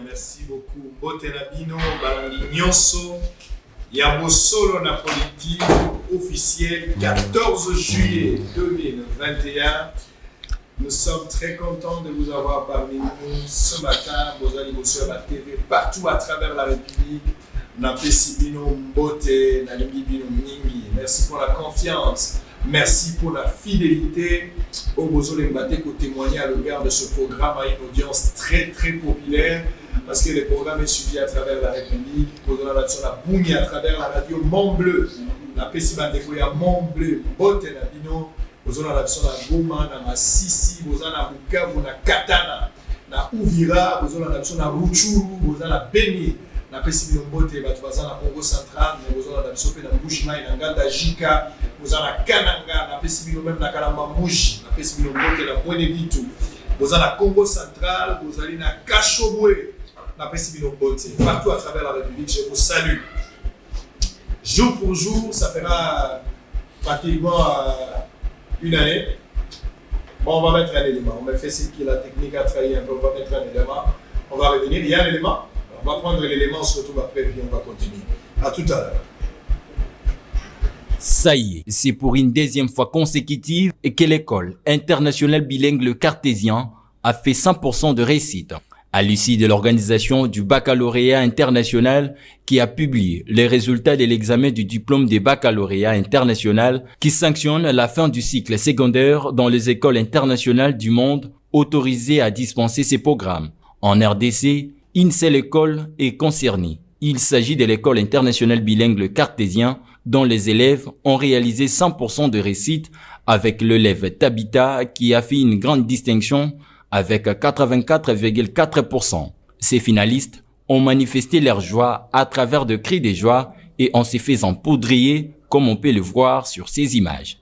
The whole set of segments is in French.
Merci beaucoup. Botenabino, Balandi Nyonso, Yabosolo na politique officielle 14 juillet 2021. Nous sommes très contents de vous avoir parmi nous ce matin. Vous allez vous sur la TV partout à travers la République. Napesibino Mbote, Nalibibino Mingi. Merci pour la confiance. Merci pour la fidélité. Au Bozo Lembate pour témoigner à l'égard de ce programme à une audience très très populaire. Parce que le programme est suivi à travers la République, la Boumi à travers la radio Mont-Bleu, la Pessibandeko ya Mont-Bleu, Bote na Bino, vous avez la Goma, na Masisi, vous avez la Bukavu, na Katana, na Uvira, vous avez la Ruchuru, vous avez la Beni, na Pessibino Bote, vous avez la Congo central, vous avez la Sope na Mbushima, na Nganda Jika, vous avez la Kananga, na Pessibino même na Kalamba Mbushi, na Pessibino Bote, na Mwene Bitu, vous avez la Congo central, vous avez la Kachobwe. Partout à travers la République, je vous salue. Jour pour jour, ça fera pratiquement une année. Bon, on va mettre un élément. On m'a fait ce que la technique a trahi un peu. On va mettre un élément. On va revenir. Il y a un élément. On va prendre l'élément, on se retrouve après, puis on va continuer. À tout à l'heure. Ça y est, c'est pour une deuxième fois consécutive que l'école internationale bilingue Le Cartésien a fait 100% de réussite. À l'issue de l'organisation du baccalauréat international qui a publié les résultats de l'examen du diplôme de baccalauréat international qui sanctionne la fin du cycle secondaire dans les écoles internationales du monde autorisées à dispenser ces programmes. En RDC, une seule école est concernée. Il s'agit de l'école internationale bilingue Le Cartésien dont les élèves ont réalisé 100% de réussite avec l'élève Tabita qui a fait une grande distinction avec 84,4%. Ces finalistes ont manifesté leur joie à travers de cris de joie et en se faisant poudrier, comme on peut le voir sur ces images.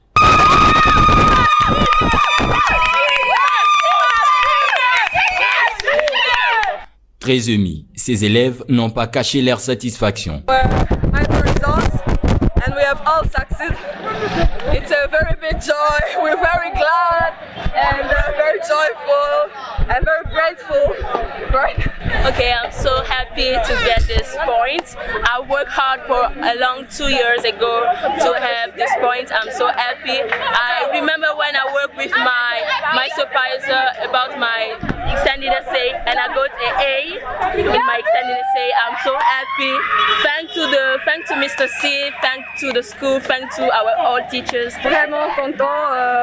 Très émus, ces élèves n'ont pas caché leur satisfaction. And we have all succeeded. It's a very big joy. We're very glad and very joyful and very grateful. Right? Okay, I'm so happy to get this point. I worked hard for a long 2 years ago to have this point. I'm so happy. I remember when I worked with my supervisor about my extended essay and I got an A in my extended essay. I'm so happy. Thanks to Mr. C, thanks to the school, thanks to our all teachers. Vraiment content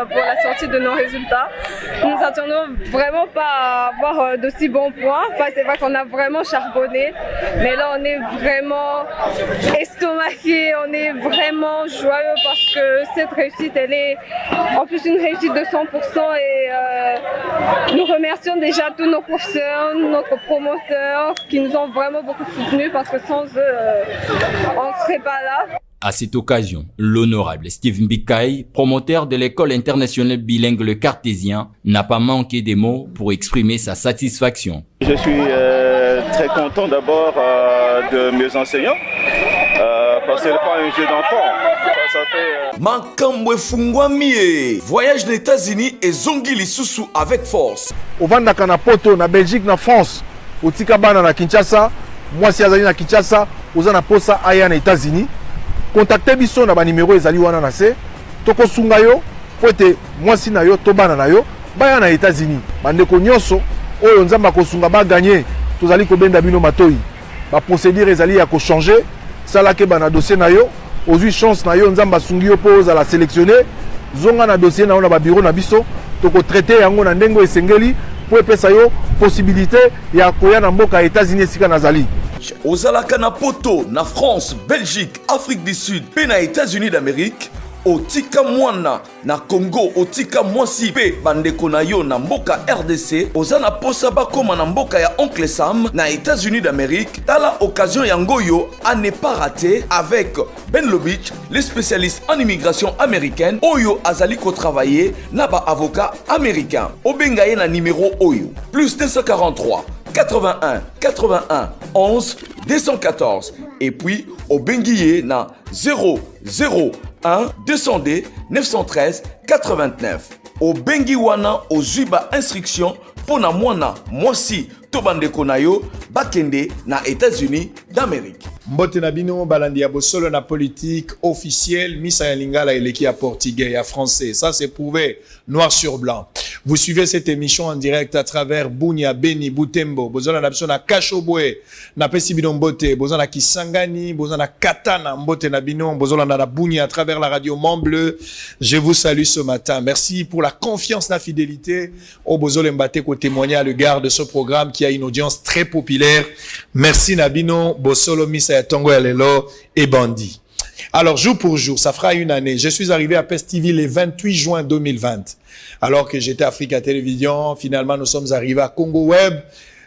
pour la sortie de nos résultats. Nous ne s'attendons vraiment pas à avoir de si bons points. Enfin, c'est vrai qu'on a vraiment charbonné, mais là on est vraiment estomaqué, on est vraiment joyeux parce que cette réussite, elle est en plus une réussite de 100% et nous remercions déjà tous nos professeurs, notre promoteurs qui nous ont vraiment beaucoup soutenus parce que sans eux, on ne serait pas là. À cette occasion, l'honorable Steve Mbikaï, promoteur de l'école internationale bilingue Le Cartésien, n'a pas manqué des mots pour exprimer sa satisfaction. Je suis très content d'abord de mes enseignants, parce que ce n'est pas un jeu d'enfant. Ça fait... Makamwe Fungwamie, voyage aux États-Unis et Zongi Lisusu avec force. Au Vandaka na Poto, na Belgique, na France, au Tikabana na Kinshasa, moi si azali na Kinshasa, aux Anaposa aya na États-Unis. Contactez biso na ba numéro ezali wana na se toko sunga yo po ete mwasi na yo to bana na yo baya na États-Unis bandeko nyonso oyo nzamba ko sunga ba gagner tozali ko benda bino matoi ba procédure ezali ya ko changer sala ke bana dossier na yo ozui chance na yo nzamba sungi yo po za la sélectionner zonga na dossier na yo na ba bureau na biso toko traiter yango na ndengo esengeli po epesa yo possibilité ya koya na mboka États-Unis sika nazali. Ozalaka na Poto, na France, Belgique, Afrique du Sud, pe na États-Unis d'Amérique, otika mwana na Congo, otika mwasi pe bandeko na yo na mboka RDC, ozana posa bakoma na mboka ya Oncle Sam na États-Unis d'Amérique, tala occasion yangoyo à ne pas rater avec Ben Lobich, le spécialiste en immigration américaine, Oyo azali ko travailler na ba avocat américain. Obengaye na numéro Oyo, plus 243 81 81 11 214 et puis au Benguié na 001 200D 913 89 au Benguiwana au Zuba instruction pona mwana mwasi to bandeko na yo bakende na États-Unis d'Amérique. Mbote na bino balandi ya bosolo na politique officielle misa ya lingala eleki ya portugais ya français. Ça c'est prouvé noir sur blanc. Vous suivez cette émission en direct à travers Bunia, Beni, Butembo, bozona na biso na Kashobwe, na pesi bino mbote, bozona Kisangani, bozona Katana, mbote na bino, bozona na Bunia à travers la radio Mont Bleu. Je vous salue ce matin. Merci pour la confiance, la fidélité au bozole mbate ko témoigner à l'égard de ce programme qui a une audience très populaire. Merci Nabino, bosolo misa ya tongo ya lelo et bandi. Alors, jour pour jour, ça fera une année. Je suis arrivé à PES TV le 28 juin 2020. Alors que j'étais à Africa Télévision, finalement, nous sommes arrivés à Congo Web.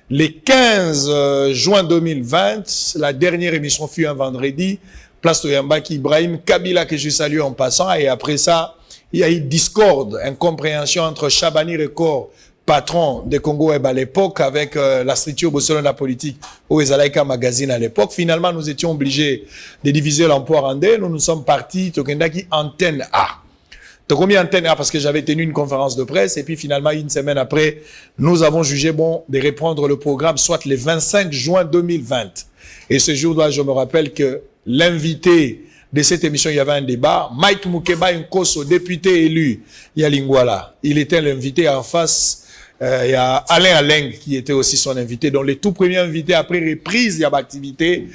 Le 15 juin 2020, la dernière émission fut un vendredi. Place Toyambaki Ibrahim Kabila, que je salue en passant. Et après ça, il y a eu discorde, incompréhension entre Chabani Record, patron de Congo Web à l'époque, avec la structure Bossolo de la politique au Ezalaika Magazine à l'époque. Finalement, nous étions obligés de diviser l'emploi en deux. Nous sommes partis, Tokendaki Antenne A. Tokomi Antenne A parce que j'avais tenu une conférence de presse et puis finalement, une semaine après, nous avons jugé bon de reprendre le programme, soit le 25 juin 2020. Et ce jour-là, je me rappelle que l'invité de cette émission, il y avait un débat. Mike Mukeba Nkoso, député élu, Yalingwala. Il était l'invité en face. Il y a Alain Aleng qui était aussi son invité. Donc, le tout premier invité après reprise de l'activité,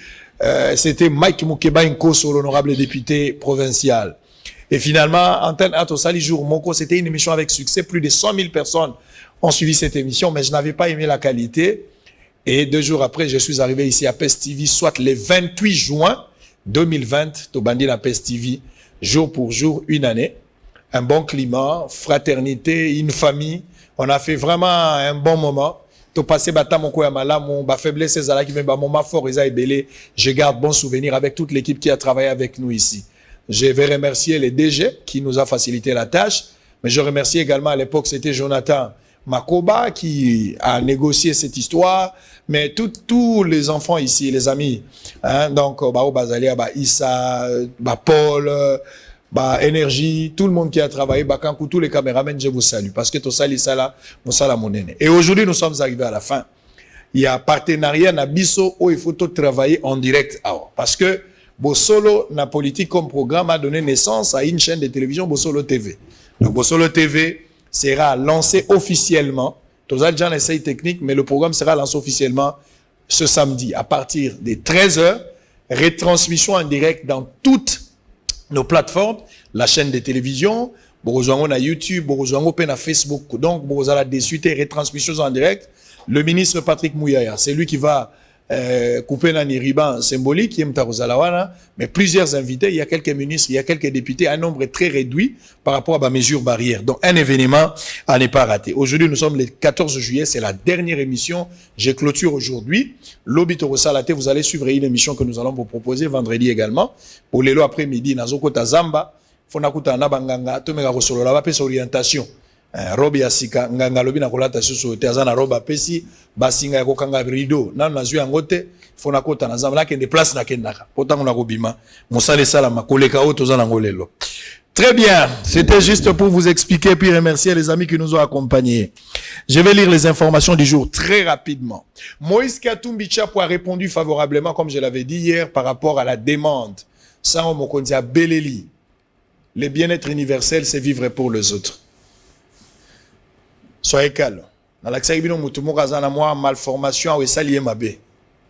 c'était Mike Mukeba Nkoso, l'honorable député provincial. Et finalement, Antenne Atosali Jour Moko, c'était une émission avec succès. Plus de 100 000 personnes ont suivi cette émission, mais je n'avais pas aimé la qualité. Et 2 jours après, je suis arrivé ici à PES TV, soit le 28 juin 2020, au Bandi la PES TV, jour pour jour, une année. Un bon climat, fraternité, une famille. On a fait vraiment un bon moment. To passé batamoko ya malamu, ba faiblesse ezala qui même ba moment fort eza ebele. Je garde bon souvenir avec toute l'équipe qui a travaillé avec nous ici. Je vais remercier les DG qui nous a facilité la tâche, mais je remercie également à l'époque, c'était Jonathan Makoba qui a négocié cette histoire, mais tous les enfants ici, les amis, hein, donc Bazalia, Issa, Paul, Énergie, tout le monde qui a travaillé, Bakankou, tous les caméramans, je vous salue, parce que tout ça, ça, mon aîné. Et aujourd'hui, nous sommes arrivés à la fin. Il y a un partenariat Nabiso où il faut tout travailler en direct, parce que Bossolo, na politique comme programme, a donné naissance à une chaîne de télévision, Bossolo TV. Donc, Bossolo TV sera lancé officiellement. Tous les gens essayent technique, mais le programme sera lancé officiellement ce samedi à partir des 13h. Retransmission en direct dans toutes nos plateformes. La chaîne de télévision, Borozwango na YouTube, Borozwango na Facebook. Donc, Borozala de suite et retransmission en direct. Le ministre Patrick Mouyaya, c'est lui qui va couper un ruban symbolique, qui est Mtarozalawana, mais plusieurs invités, il y a quelques ministres, il y a quelques députés, un nombre très réduit par rapport à la mesure barrière. Donc, un événement à ne pas rater. Aujourd'hui, nous sommes le 14 juillet, c'est la dernière émission. Je clôture aujourd'hui. L'Obitoro Salate, vous allez suivre une émission que nous allons vous proposer vendredi également. Pour l'élo après-midi, Nazoko Tazamba, Fonakuta Nabanganga, Tomega Rosolo, la va orientation. Robi asika nganga lobi na kolata susu te azana roba pesi basinga ya kokanga rido nanu nazwi yangote fona kota na zamba lakende place na kendaka potango na kobima mosale sala makoleka o tozana ngolelo. Très bien, c'était juste pour vous expliquer puis remercier les amis qui nous ont accompagnés. Je vais lire les informations du jour très rapidement. Moïse Katumbi Tchapo a répondu favorablement, comme je l'avais dit hier, par rapport à la demande. Sao Mokonzi a Beleli. Le bien-être universel, c'est vivre pour les autres. Soyez calme. Dans l'accès bino mutumo kazana moi malformation ou salié mabé.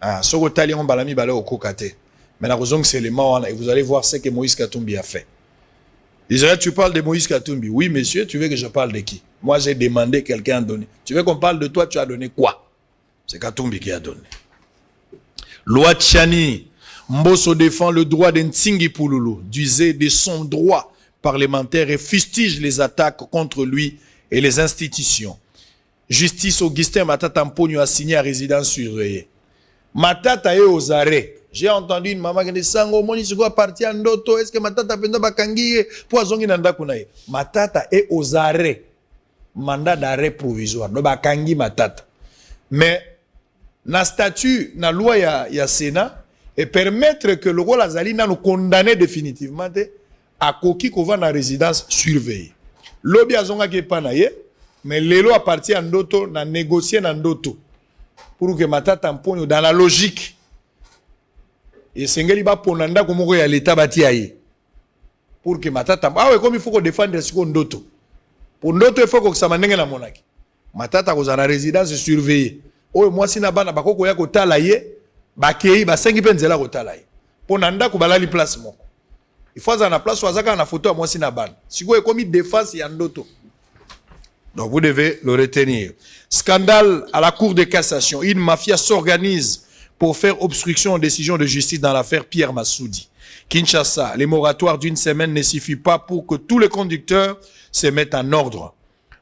Ah, soko tali on balami bala au kokate. Mais la raison c'est les morts et vous allez voir ce que Moïse Katumbi a fait. Israël, tu parles de Moïse Katumbi. Oui, monsieur, tu veux que je parle de qui? Moi, j'ai demandé quelqu'un à donner. Tu veux qu'on parle de toi, tu as donné quoi? C'est Katumbi qui a donné. Loi Tchani. Mbosso défend le droit d'Ntsingi Pouloulou d'user de son droit parlementaire et fustige les attaques contre lui et les institutions. Justice Augustin Matata Mpogno a signé à résidence surveillée. Matata est aux arrêts. J'ai entendu une maman qui dit Sango Moni se doit partir en doto. Est-ce que Matata penda bakangi pour azongi nanda kunaye? Matata est aux arrêts. Mandat d'arrêt provisoire. No bakangi Matata. Mais na statut na loi ya Sénat et permettre que le rôle azali na nous condamner définitivement à koki ko va na résidence surveillée. Lobi azonga ke panaye mais lelo a parti en doto na négocier na doto. pour que Matata Mponyo dans la logique et sengeli ba ponanda ko moko ya l'état batiaye pour que Matata comme il faut qu'on défendre ce qu'on ndoto pour ndoto il faut que ça manenge na monaki Matata ko za résidence surveillée oyo mwasi na bana bakoko ya kotala ye bakei ba 5 penzela kotala ye ponanda ko balali place moko il faut za na place wazaka na photo ya mwasi na bana siko comme défense ya ndoto. Donc vous devez le retenir. Scandale à la Cour de cassation. Une mafia s'organise pour faire obstruction aux décisions de justice dans l'affaire Pierre Massoudi. Kinshasa, les moratoires d'une semaine ne suffisent pas pour que tous les conducteurs se mettent en ordre.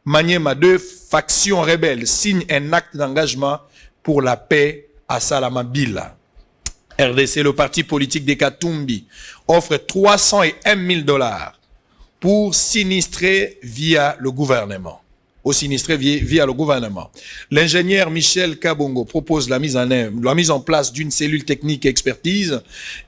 Maniema, 2 factions rebelles signent un acte d'engagement pour la paix à Salamabila. RDC, le parti politique des Katumbi, offre $301 000 pour sinistrer via le gouvernement. Via le gouvernement. L'ingénieur Michel Kabongo propose la mise en place d'une cellule technique expertise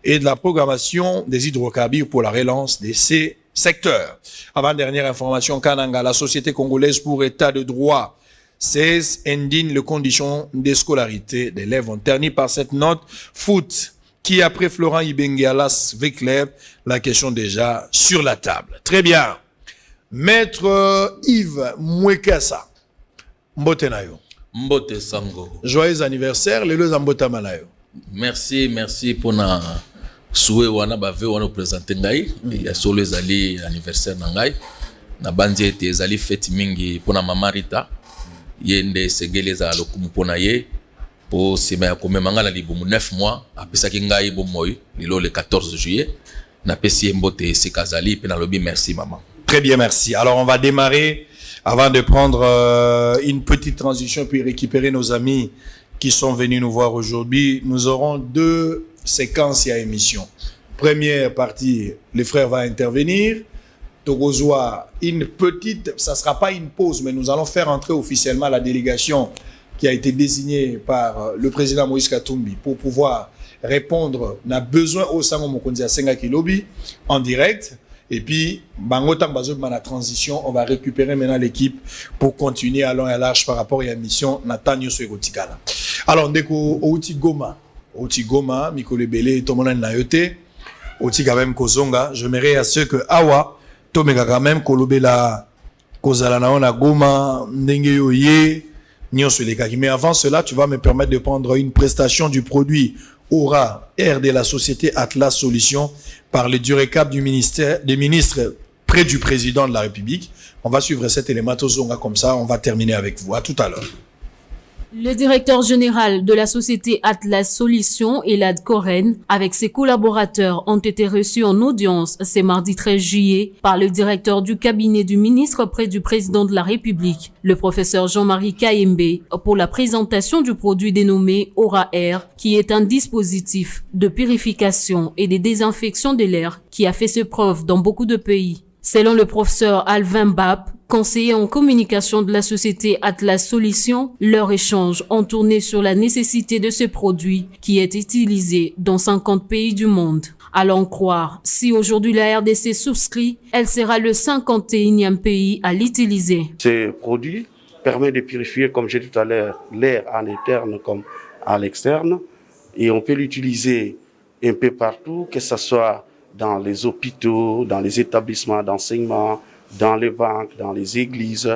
et de la programmation des hydrocarbures pour la relance de ces secteurs. Avant-dernière information, Kananga, la Société congolaise pour état de droit, 16 indigne les conditions de scolarité d'élèves ont terni par cette note. Foot, qui après Florent Ibengualas Véclair, la question déjà sur la table. Très bien. Maître Yves Mwekasa, mbote na yo. Mbote sango. Joyeux anniversaire, lelo za mbota manayo. Merci pour na souhait wana bave wana présenter ngai ya solo ezali anniversaire na ngai. Na banzi ete ezali fête mingi pour na mama Rita. Yende segeleza lokumu pona ye po sema ya komemanga na libumu 9 mois apesaki ngai bo moy lilo le 14 juillet na pesi mbote sekazali pe na lobi merci maman. Très bien, merci. Alors, on va démarrer avant de prendre une petite transition puis récupérer nos amis qui sont venus nous voir aujourd'hui. Nous aurons 2 séquences à émission. Première partie, les frères vont intervenir. Togozoa, une petite, ça ne sera pas une pause, mais nous allons faire entrer officiellement la délégation qui a été désignée par le président Moïse Katumbi pour pouvoir répondre. On a besoin au Sango Mokonzi à Senga Kilobi en direct. Et puis, la transition, on va récupérer maintenant l'équipe pour continuer à long et à large par rapport à la mission Natanyo Soegotikala. Alors, ndeko Outi Goma, Mikole Bele, Tomona Nayote, Outi quand même Kozonga, je m'aimerais à ceux que Awa, Tomega quand même, Kolobela, Kozala Naona Goma, Ndenge Yoye, Nyonso Lekaki. Mais avant cela, tu vas me permettre de prendre une prestation du produit Aura R de la société Atlas Solutions par le durée-cap du ministère des ministres près du président de la République. On va suivre cet élément Tozonga comme ça, on va terminer avec vous. À tout à l'heure. Le directeur général de la société Atlas Solutions, Elad Koren, avec ses collaborateurs ont été reçus en audience ce mardi 13 juillet par le directeur du cabinet du ministre près du président de la République, le professeur Jean-Marie Kayembe, pour la présentation du produit dénommé Aura Air, qui est un dispositif de purification et de désinfection de l'air qui a fait ses preuves dans beaucoup de pays. Selon le professeur Alvin Bap, conseiller en communication de la société Atlas Solutions, leurs échanges ont tourné sur la nécessité de ce produit qui est utilisé dans 50 pays du monde. Allons croire, si aujourd'hui la RDC souscrit, elle sera le 51e pays à l'utiliser. Ce produit permet de purifier, comme j'ai dit tout à l'heure, l'air en interne comme à l'externe. Et on peut l'utiliser un peu partout, que ce soit dans les hôpitaux, dans les établissements d'enseignement, dans les banques, dans les églises,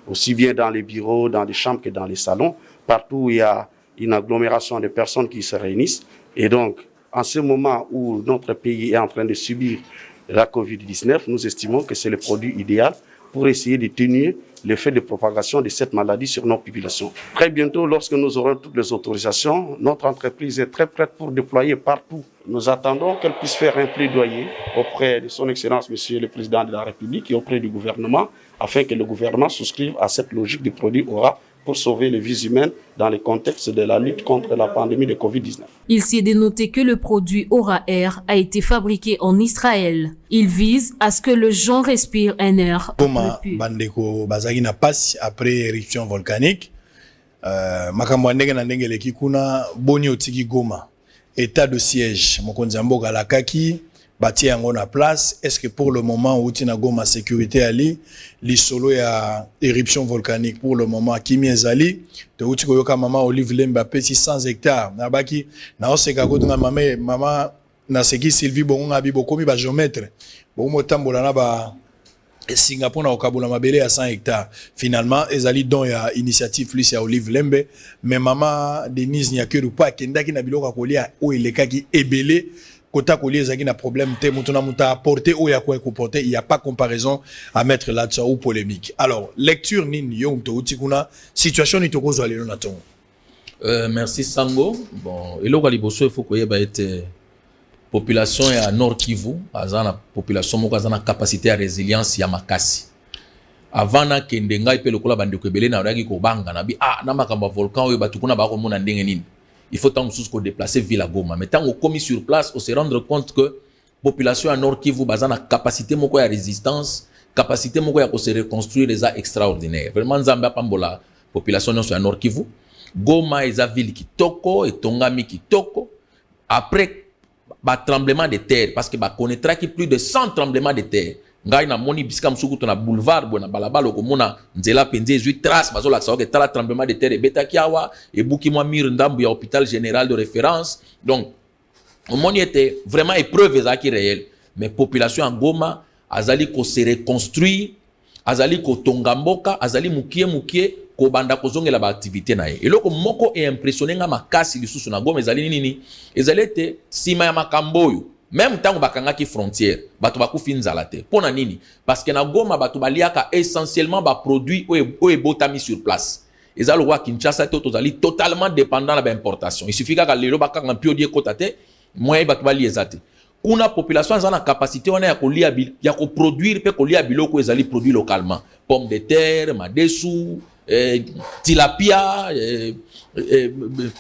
aussi bien dans les bureaux, dans les chambres que dans les salons, partout où il y a une agglomération de personnes qui se réunissent. Et donc, en ce moment où notre pays est en train de subir la COVID-19, nous estimons que c'est le produit idéal pour essayer de tenir l'effet de propagation de cette maladie sur nos populations. Très bientôt, lorsque nous aurons toutes les autorisations, notre entreprise est très prête pour déployer partout. Nous attendons qu'elle puisse faire un plaidoyer auprès de son Excellence, Monsieur le Président de la République et auprès du gouvernement, afin que le gouvernement souscrive à cette logique du produit Aura pour sauver les vies humaines dans le contexte de la lutte contre la pandémie de COVID-19. Il s'y est dénoté que le produit Aura Air a été fabriqué en Israël. Il vise à ce que le gens respire un air plus bandeko bazaki na passe après éruption volcanique. Makambo ndenge na ndenge leki kuna boni otiki Goma. État de siège mokonzi mboka la kaki bâti yango na place. Est-ce que pour le moment où tina Goma sécurité ali li solo ya éruption volcanique pour le moment kimi ezali te uti koyoka mama Olive Lemba pesi 100 hectares na baki na oseka ko tunga mama na seki Sylvie bonga bi bokomi ba géomètre bomo tambola na ba Singapour na okabula mabele à 100 hectares. Finalement, ezali don ya initiative plus ya Olive Lembe, mais maman Denise Nyakeru pa kendaki na biloko kolia o elekaki ebele kota kolia ezaki na problème te mutuna muta apporter o ya ko porter, il y a pas comparaison à mettre là-dessus ou polémique. Alors, lecture nini yo mto utikuna situation ni tokozo alelo na tongo. Merci Sango. Bon, eloko liboso il faut ko yeba ete population ya Nord Kivu azana population moko azana capacité ya résilience ya makasi avant na kende ngai pe lokola bandeko ebele na yaki ko banga na bi na makambo volcan oyo batukuna ba ko mona ndenge nini il faut tant sous ko déplacer ville à Goma mais tant on commis sur place on se rendre compte que population ya Nord Kivu bazana capacité moko ya résistance capacité moko ya ko se reconstruire les extraordinaire vraiment nzamba pambola population nyonso ya Nord Kivu Goma eza ville kitoko etongami kitoko après tremblement de terre parce que connaîtra qui plus de 100 tremblements de terre ngai na moni bisika msuku na boulevard bona balabala ko mona nzela penze zui trace bazola ça que tala tremblement de terre betaki awa et buki moi mire ndambu ya hôpital général de référence donc moni était vraiment épreuve ezaki réel mais population en Goma azali ko se reconstruire azali ko tonga mboka azali mukie ko banda kozongela ba activité na ye eloko moko e impressionné nga makasi lisusu na Goma ezali nini ezali te sima ya makamboyo même tango bakangaki frontière bato bakufi nzala te pona nini parce que na Goma bato baliaka essentiellement ba produit o ebotami sur place ezali wa Kinshasa te tozali totalement dépendant na ba importation il suffit ka lelo bakanga piodie kota te moyen bato bali ezate kuna population azana capacité wana ya kolia ya ko produire pe kolia biloko ezali produit localement pomme de terre madesu tilapia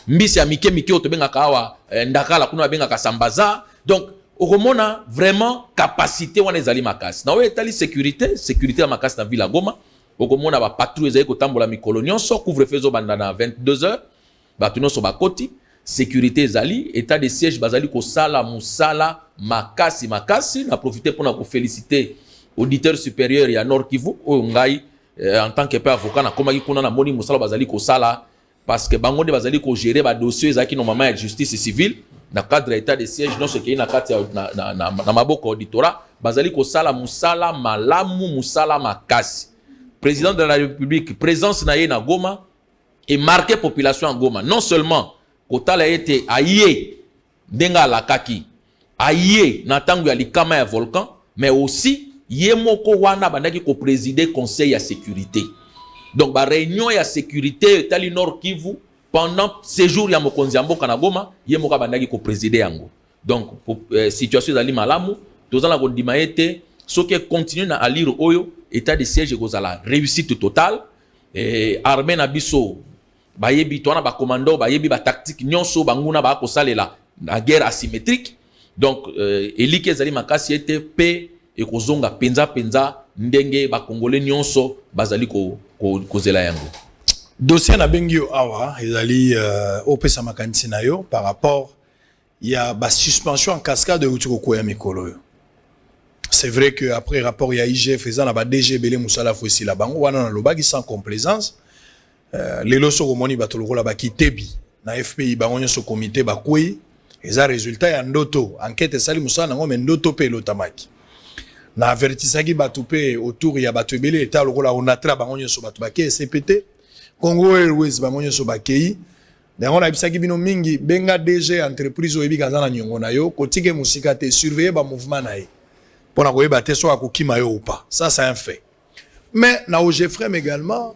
mbisi ya mike otobengaka awa ndakala kuna bengaka sambaza donc okomona vraiment capacité wana ezali makasi na oyo etali sécurité ya makasi na ville ya Goma okomona ba patrouille ezali kotambola mikolo nyonso couvre-feu zo banda na 22h bato nyonso bakoti sécurité ezali état de siège bazali kosala musala makasi na profiter pour na ko féliciter auditeur supérieur ya Nord Kivu oyo ngai en tant que avocat na komaki kuna na moni musala bazali ko sala parce que bango de bazali ko gérer ba dossier ezaki normalement ya justice civile na cadre état de siège non ce qui na kati na maboko auditorat bazali ko sala musala malamu musala makasi président de la République présence na ye na Goma et marqué population en Goma non seulement kotala été aye denga la kaki aye na tangu ya likama ya volcan mais aussi yemoko wana bandaki ko présider conseil ya sécurité donc ba réunion ya sécurité tali Nord Kivu pendant séjour ya mokonzi mboka na Goma yemoko bandaki ko présider yango donc situation zali malamu tozala ko ndima ete soki continue na alire oyo état de siège kozala réussite totale et armée na biso bayebi tona ba commando bayebi ba tactique nyonso banguna ba ko salela la guerre asymétrique donc elike zali makasi ete pe et kozonga penza ndenge ba congolais nyonso bazali ko zela yango dossier na bengi awa ezali opesa makanisi na yo par rapport ya ba suspension en cascade de utiko koya mikolo yo c'est vrai que après rapport ya IGF ezana ba DG belé musala fosi la bango wana na lobaki sans complaisance lelo soko moni bato lokola ba kitebi na FPI bango nyonso comité ba kwei eza résultat ya ndoto enquête sali musala ngo me ndoto pe lotamaki na avertisaki bato pe autour ya bato ebele eta lokola onatra bango nyonso bato bake CPT Congo Airways bango nyonso bakei dango na bisaki bino mingi benga DG entreprise oyebi kazana nyongo na yo kotike musika te surveiller ba mouvement na ye pona koyeba te so akokima yo ou pas ça c'est un fait mais na OGFREM également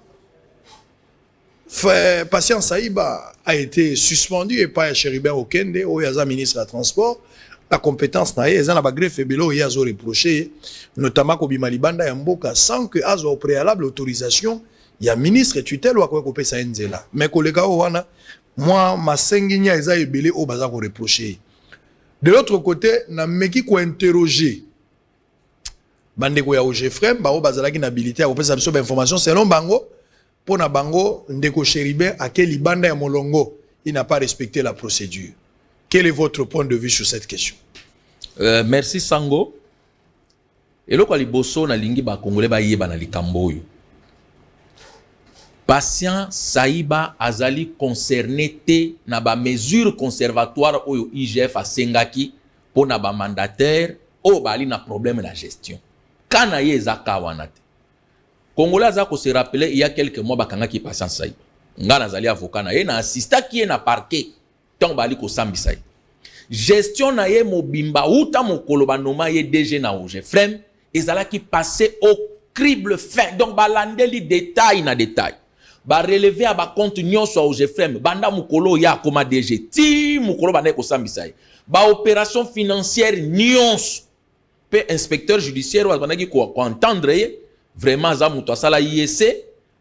Patience Saïba a été suspendu et pas Cheribert Okende ou yaza ministre de transport la compétence na ye na ba greffe belo ya zo reproché notamment ko bimalibanda ya mboka sans que azo au préalable autorisation ya ministre tutelle wa ko pesa nzela mais kolega wana moi masenginya eza ebele o baza ko reprocher de l'autre côté na meki ko interroger bandeko ya OGFREM ba o bazalaki na habilité ko pesa biso ba information selon bango pona bango ndeko Cheribert à quel libanda ya molongo il n'a pas respecté la procédure. Quel est votre point de vue sur cette question? Merci Sango. Et là, quand les bosso na lingi ba congolais ba yeba na likambo yo. Patient Saïba azali concerné te na ba mesure conservatoire oyo IGF a sengaki pour na ba mandataire o bali na problème na gestion. Kana ye ezaka wana te. Congolais azako se rappeler il y a quelques mois bakanga ki Patient Saïba. Nga nazali avocat na ye na assista ki na parquet tant bali ko sambisa. Gestion na ye mobimba uta mokolo banoma ye DG na OGFREM ezalaki passé au crible fin. Donc balandeli détail na détail. Ba relever à ba compte nyonso a OGFREM banda mukolo ya koma DG ti mukolo banda ko sambisa ba opération financière nyonso pe inspecteur judiciaire wa banda ki ko entendre vraiment za muto asala IEC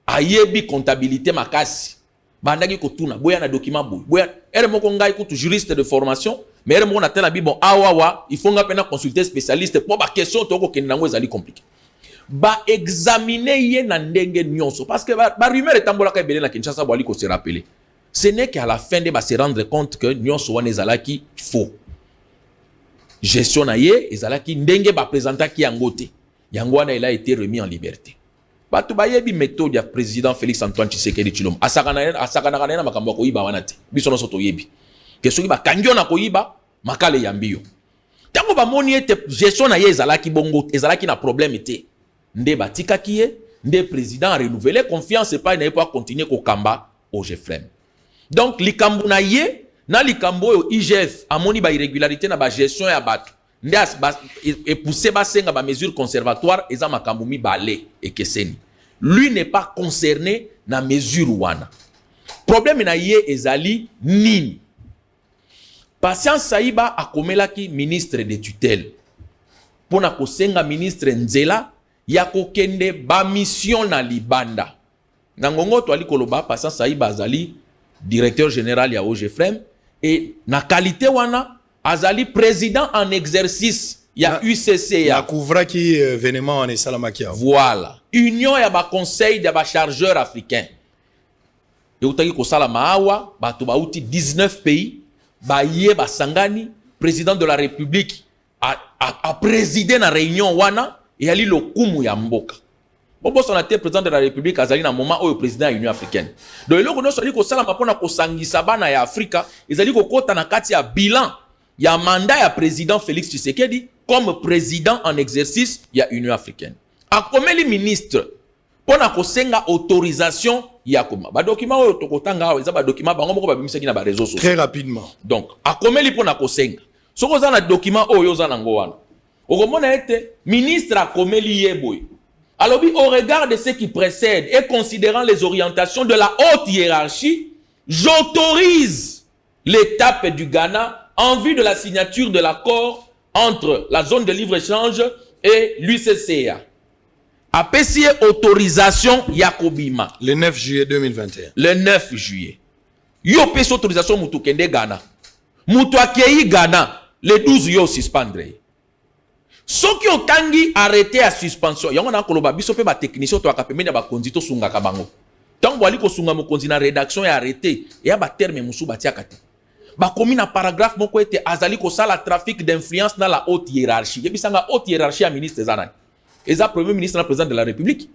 ayebi comptabilité makasi banda ki ko tuna boya na document boya ere moko ngai ko juriste de formation mais ere moko na tena bi bon awawa il faut nga pena consulter spécialiste pour ba question to ko kenango ezali compliqué ba examiner ye na ndenge nyonso parce que ba rumeur etambola ka ebele na Kinshasa boali ko se rappeler ce n'est qu'à la fin de ba se rendre compte que nyonso wana ezalaki faux gestion na ye ezalaki ndenge ba présentaki yango te yango wana il a été remis en liberté batu ba yebi méthode ya président Félix Antoine Tshisekedi Tshilombo asakana na makambo ko yiba wana te biso no soto yebi que soki ba kangyo na ko yiba makale ya mbio tango ba moni ete gestion na ye ezalaki bongo ezalaki na problème te nde batikaki ye nde président a renouvelé confiance et pas il n'a pas continuer ko kamba au GFREM. Donc likambo na ye na likambo yo IGF amoni ba irrégularité na ba gestion ya bato nde et pousser ba senga ba mesure conservatoire eza makambo mi balé et keseni lui n'est pas concerné na mesure wana problème na ye ezali nini. Patient Saïba akomelaki ministre de tutelle pona ko senga ministre Nzela ya kokende ba mission na libanda ngangongo to ali koloba Patient Saïba azali directeur général ya OGFREM et na qualité wana azali président en exercice ya UCC ya couvra qui événement en Salamaki. Voilà union ya ba conseil de ba chargeur africain et utaki ko sala maawa bato bauti 19 pays ba ye ba sangani président de la République a présidé na réunion wana et ali lokumu ya mboka bobo son été président de la République azali na moment où président de l'Union africaine donc eloko no soli ko sala mapona ko sangisa bana ya Afrika ezali ko kota na kati ya bilan ya mandat ya président Félix Tshisekedi comme président en exercice ya Union africaine akomeli ministre pona ko senga autorisation ya koma ba document oyo tokotanga awa eza ba document bango moko ba bimisaki na ba réseaux sociaux très rapidement donc akomeli pona ko senga soko za na document oyo za na ngo wana okomona ete ministre akomeli yeboy alors au regard de ce qui précède et considérant les orientations de la haute hiérarchie j'autorise l'étape du Ghana en vue de la signature de l'accord entre la zone de libre-échange et l'UCCA. Apesi autorisation Yakobima. Le 9 juillet 2021. Le 9 juillet. Yo pesi autorisation mutu kende Ghana. Mutu akei Ghana. Le 12 yo suspendre. Soki otangi arrêté à suspension. Yango na koloba biso pe ba technicien to akapemenya ba konzi to sunga kabango. Tango ali ko sunga mo konzi na rédaction ya arrêté. Ya ba terme musu batiaka te. Ba komi na paragraphe moko ete azali ko sala trafic d'influence na la haute hiérarchie. Yebisanga haute hiérarchie ya ministre zanani. Eza premier ministre na président de la République.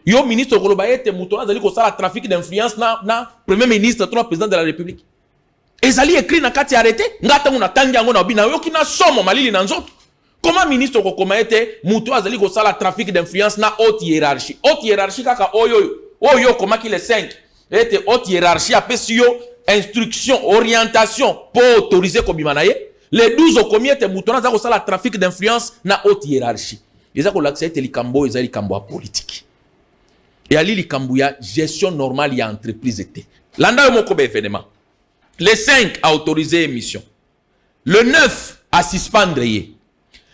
Yo ministre koloba ete muto azali ko sala trafic d'influence na premier ministre to na président de la République. Ezali écrit na kati arrêté ngata ngona tangi yango na obina yo kina somo malili na nzoto. Comment ministre ko koma ete muto azali ko sala trafic d'influence na haute hiérarchie. Haute hiérarchie kaka oyo koma ki les 5. Ete haute hiérarchie apesi yo instruction, orientation pour autoriser kobima na ye. Les 12 okomi ete muto na za ko sala trafic d'influence na haute hiérarchie. Eza ko laksa ete likambo eza likambo politique. Et ali likambo ya gestion normale ya entreprise ete. Landa yo moko be événement. Le 5 a autorisé émission. Le 9 a suspendre ye.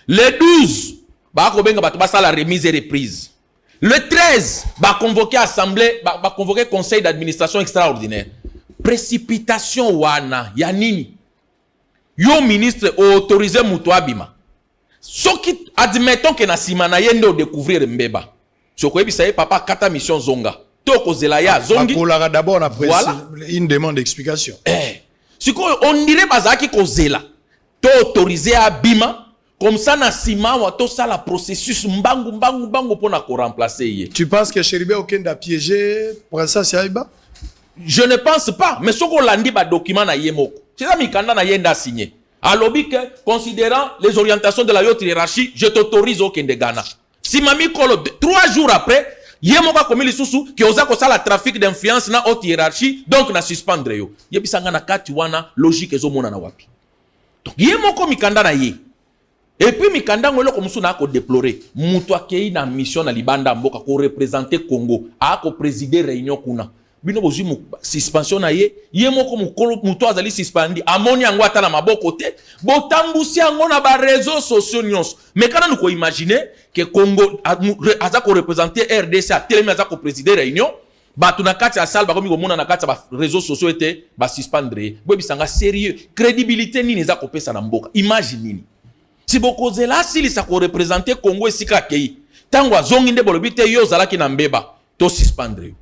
Le 12 ba ko benga bato basala remise et reprise. Le 13 ba convoquer assemblée, ba convoquer conseil d'administration extraordinaire. Précipitation wana ya nini? Yo ministre autorisé muto abima. Soki admettons que na simana yende o découvrir mbeba. Soko ebisa ye papa kata mission zonga. Toko zela ya zongi. Bakola d'abord na voilà. Une demande d'explication. Siko on dirait bazaki ko zela. To autorisé abima Comme ça, na sima, on a ça la processus mbangu pour na remplacer. Tu penses que Chéribé Okende a piégé Princesse Yaïba? Je ne pense pas. Mais ce qu'on l'a dit, bah document na yemoko. C'est ça, Mikanda na yenda signé. À l'objet que, considérant les orientations de la haute hiérarchie, je t'autorise au Kende Ghana. Si Mami Kolo, 3 jours après, Yemoka comme les sous qui osa ko la trafic d'influence na haute hiérarchie, donc na suspendre yo. Yebisanga na kati wana logique ezo mona na wapi. Donc Yemoko Mikanda na ye. Et puis Mikanda ngolo comme sou na ko déplorer. Mutu akei na mission na libanda mboka ko représenter Congo, a ko présider réunion kuna. Bino bozui mu suspension na ye, Yemoko mukolo mutu azali suspendi, amoni yango ata na maboko te, botambusi yango na ba réseaux sociaux nyonso. Mais kana nous ko imaginer que Congo aza ko représenter RDC a telemi aza ko présider réunion, batu na kati ya salle ba komi ko mona na kati ya ba réseaux sociaux était ba suspendre. Bo bisanga sérieux, crédibilité nini eza ko pesa na mboka. Imagine nini. Si bokozela sili sa ko représenter Congo esika kei. Tango azongi nde bolobi te yo zalaki na mbeba, to suspendre.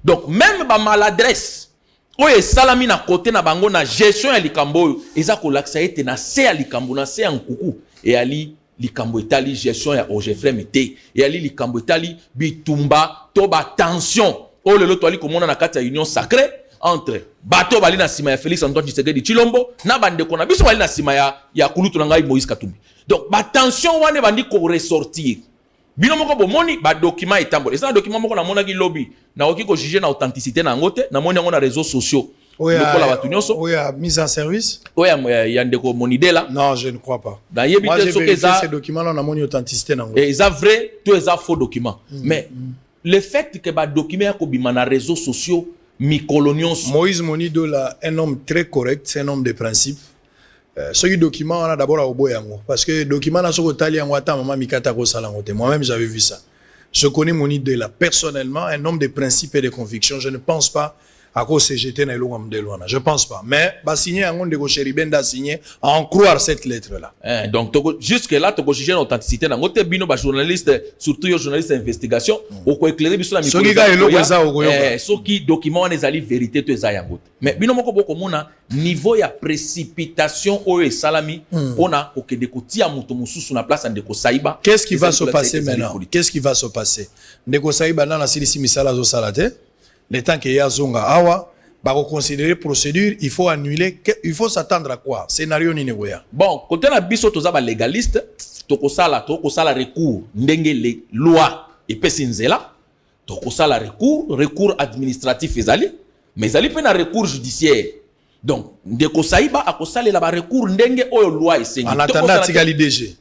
Donc même ba maladresse oye salami na côté na bango na gestion ya likambo eza ko laksa ete na se ya likambo na se ya nkuku e ali likambo etali gestion ya OGFM te e ali likambo etali bitumba to ba tension o lelo to ali komona na kati ya union sacrée entre bato bali na sima ya Félix Antoine Tshisekedi Tshilombo na bande ko na biso bali na sima ya kulutu na ngai Moïse Katumbi. Donc ba tension wane bandi ko ressortir. Bino moko bomoni ba document etambo. Eza document moko na mona ki lobby na oki ko juger na authenticité na ngote na moni ngo na réseaux sociaux. Lokola batu nyonso. Oya mise en service? Oya ya ndeko monidela. Non, je ne crois pas. Moi j'ai vérifié ces documents là na moni authenticité na ngote. Et eza vrai, tout eza faux document. Mais le fait que ba document ko bima na réseaux sociaux mi-colonions. Moïse Monidola, un homme très correct, c'est un homme de principe. Ce document, on a d'abord à Oboyango. Parce que le document, moi-même, j'avais vu ça. Je connais Monidola personnellement, un homme de principe et de conviction. Je ne pense pas à cause CGT na Elongam de Luana. Je pense pas. Mais, bah, signer un monde de Gocheriben da signer à en croire cette lettre-là. Donc, jusque-là, tu as jugé l'authenticité. Dans le bino, bah, journaliste, surtout les journalistes d'investigation, au quoi éclairer, sur la micro. Ce qui document, on est allé vérité, tu es à Yangote. Mais, bino, moko boko mona, niveau ya précipitation, oe salami, on a, ok, de koti à moutomousou sur la place, en deko saïba. Qu'est-ce qui va se passer maintenant? Qu'est-ce qui va se passer? Ndeko saïba, dans la silisi misala zo salate. Le temps qu'il y a Zonga Awa, pour considérer procédure, il faut annuler. Il faut s'attendre à quoi? Scénario Ninegoya. Bon, quand on a biso toza légaliste, toko sala recours, ndenge les lois et pesinzela, toko sala recours administratif ezali, mais ezali pe na recours judiciaire. Donc, ndeko saïba akosala la recours ndenge oyo loi esengi. En attendant tigali DG.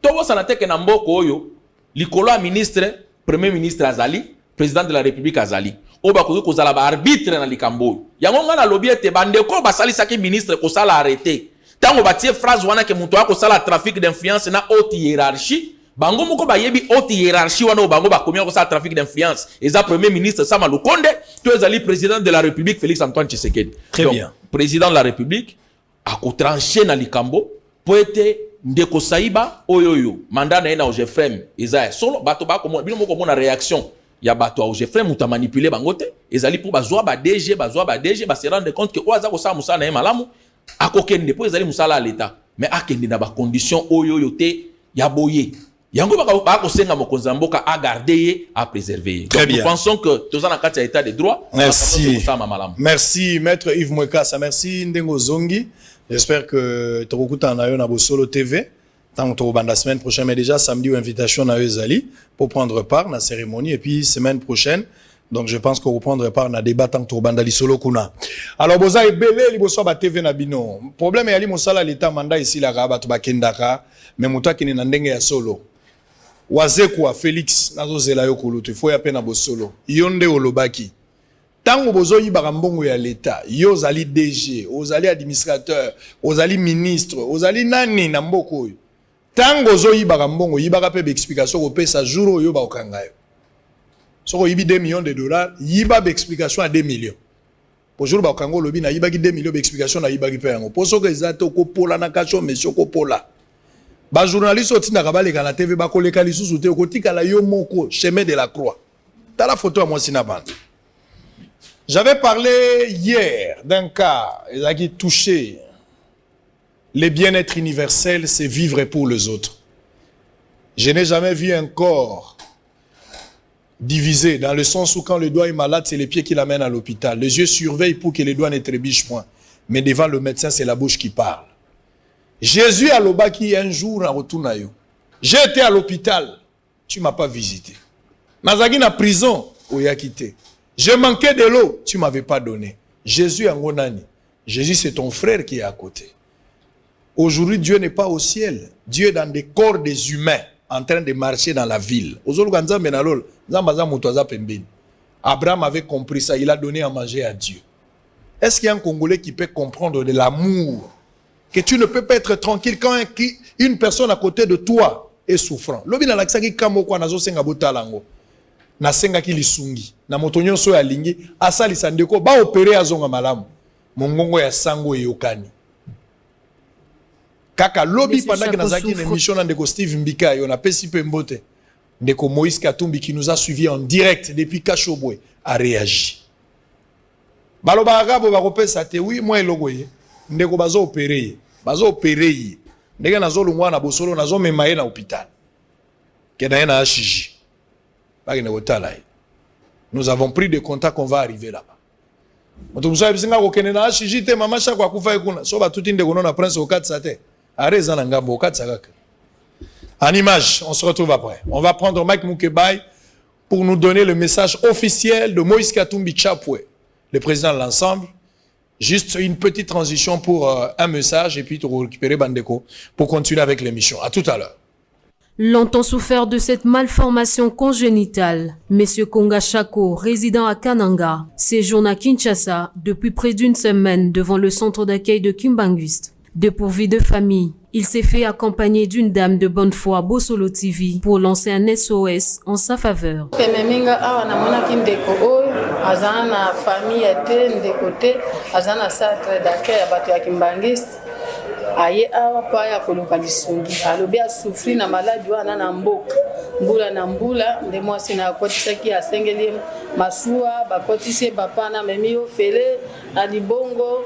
Tobo sanate ke na mboko oyo, likolo ministre, premier ministre azali, président de la République azali. Oba kozo kozala ba arbitre na likambo. Yango nga na lobby ete bandeko basali saki ministre ko sala arrêté. Tango batie phrase wana ke muto ako sala trafic d'influence na haute hiérarchie, bango moko ba yebi haute hiérarchie wana bango ba komia ko sala trafic d'influence. Eza premier ministre Sama Lukonde, to ezali président de la République Félix Antoine Tshisekedi. Très bien. Président de la République ako trancher na likambo po ete ndeko saïba oyoyo mandat na ena OGFM eza solo bato ba ko bino moko mona réaction. Ya bato a OGFM muta manipuler bangote ezali pour bazwa ba DG ba se rendre compte que oaza ko sa musala na malamu akokende po ezali musala à l'état mais akende na ba condition oyo te ya boye yango ba ko senga mokonza mboka a garder à préserver. Donc nous pensons que tous en kati ya état de droit. Merci. Merci maître Yves Mwekasa, merci Ndengo Zongi. J'espère que tokokuta na yo na Bosolo TV. Tant que la semaine prochaine, mais déjà samedi, invitation à Ezali pour prendre part à la cérémonie. Et puis, semaine prochaine, donc je pense qu'on va prendre part à un débat tant que Bandali Solo Kuna. Alors, Boza et Belé, les Bossa TV Nabino. Problème, il y a l'Imosala, l'État mandat ici, la Rabat, Bakendaka, mais Mouta qui n'est n'andenge ya solo. Wazekwa, Félix, Nazo Zelayo Kulutu, il faut y a peine à Bosolo. Yonde Olobaki. Tant que bozo yi barambongo ya l'État, yo zali DG, ozali administrateur, ozali ministre, ozali nani na mboko. Tango zo yibaka mbongo yibaka pe explication ko pesa jour yo ba okanga yo. Soko yibi 2 millions de dollars, yiba be explication à 2 millions. Pour jour ba okanga lobi na yibaki 2 millions be explication na yibaki pe yango. Pour soko ezato ko pola na kacho monsieur ko pola. Ba journaliste otina ka baleka na TV ba koleka lisusu te ko tika la yo moko chemin de la croix. T'as la photo à moi sinabande. J'avais parlé hier d'un cas qui touché le bien-être universel, c'est vivre pour les autres. Je n'ai jamais vu un corps divisé, dans le sens où quand le doigt est malade, c'est les pieds qui l'amènent à l'hôpital. Les yeux surveillent pour que les doigts ne trébuchent point. Mais devant le médecin, c'est la bouche qui parle. Jésus a l'obaki un jour en retour. J'ai été à l'hôpital, tu ne m'as pas visité. Nazagi na prison, oya quitté. Je manquais de l'eau, tu ne m'avais pas donné. Jésus en Gonani. Jésus, c'est ton frère qui est à côté. Aujourd'hui, Dieu n'est pas au ciel. Dieu est dans des corps des humains en train de marcher dans la ville. Abraham avait compris ça. Il a donné à manger à Dieu. Est-ce qu'il y a un Congolais qui peut comprendre de l'amour? Que tu ne peux pas être tranquille quand une personne à côté de toi est souffrant. Lobi na laksaki kamo kwa nazo senga botalango. Na senga ki lisungi. Na motonyo so ya lingi. Asali sandeko ba opere azonga malamu. Mongongo ya sango yokani. Kaka lobi pendant que nazaki une émission na ndeko Steve Mbika yo na pesi pe mbote. Ndeko Moïse Katumbi qui nous a suivi en direct depuis Kachobwe a réagi. Baloba agabo ba kopesa te oui moi elogoye. Ndeko bazo opere. Bazo opere. Ndenge nazo lungwa na bosolo nazo memaye na hôpital. Kena na ashiji. Bagene wotala. Nous avons pris des contacts qu'on va arriver là-bas. Moto musa bisinga ko kene na ashiji te mama shako akufa ikuna. So ba tuti ndeko na prince okatsa te. Areza na ngambo okatsa kaka. En image, on se retrouve après. On va prendre Mike Mukebai pour nous donner le message officiel de Moïse Katumbi Chapwe, le président de l'ensemble. Juste une petite transition pour un message et puis tu récupérer Bandeko pour continuer avec l'émission. À tout à l'heure. Longtemps souffert de cette malformation congénitale, Monsieur Konga Chako, résident à Kananga, séjourne à Kinshasa depuis près d'une semaine devant le centre d'accueil de Kimbanguiste. Dépourvu de famille, il s'est fait accompagner d'une dame de bonne foi Bosolo TV pour lancer un SOS en sa faveur. Azana famille ete ndekote azana centre d'accueil ya bato ya Kimbangiste aye awa pa ya koluka lisungi alobi asufri na maladi wana na mboka mbula nde mwasi na akotisaki asengeli masuwa bakotisi bapana memi yo fele na libongo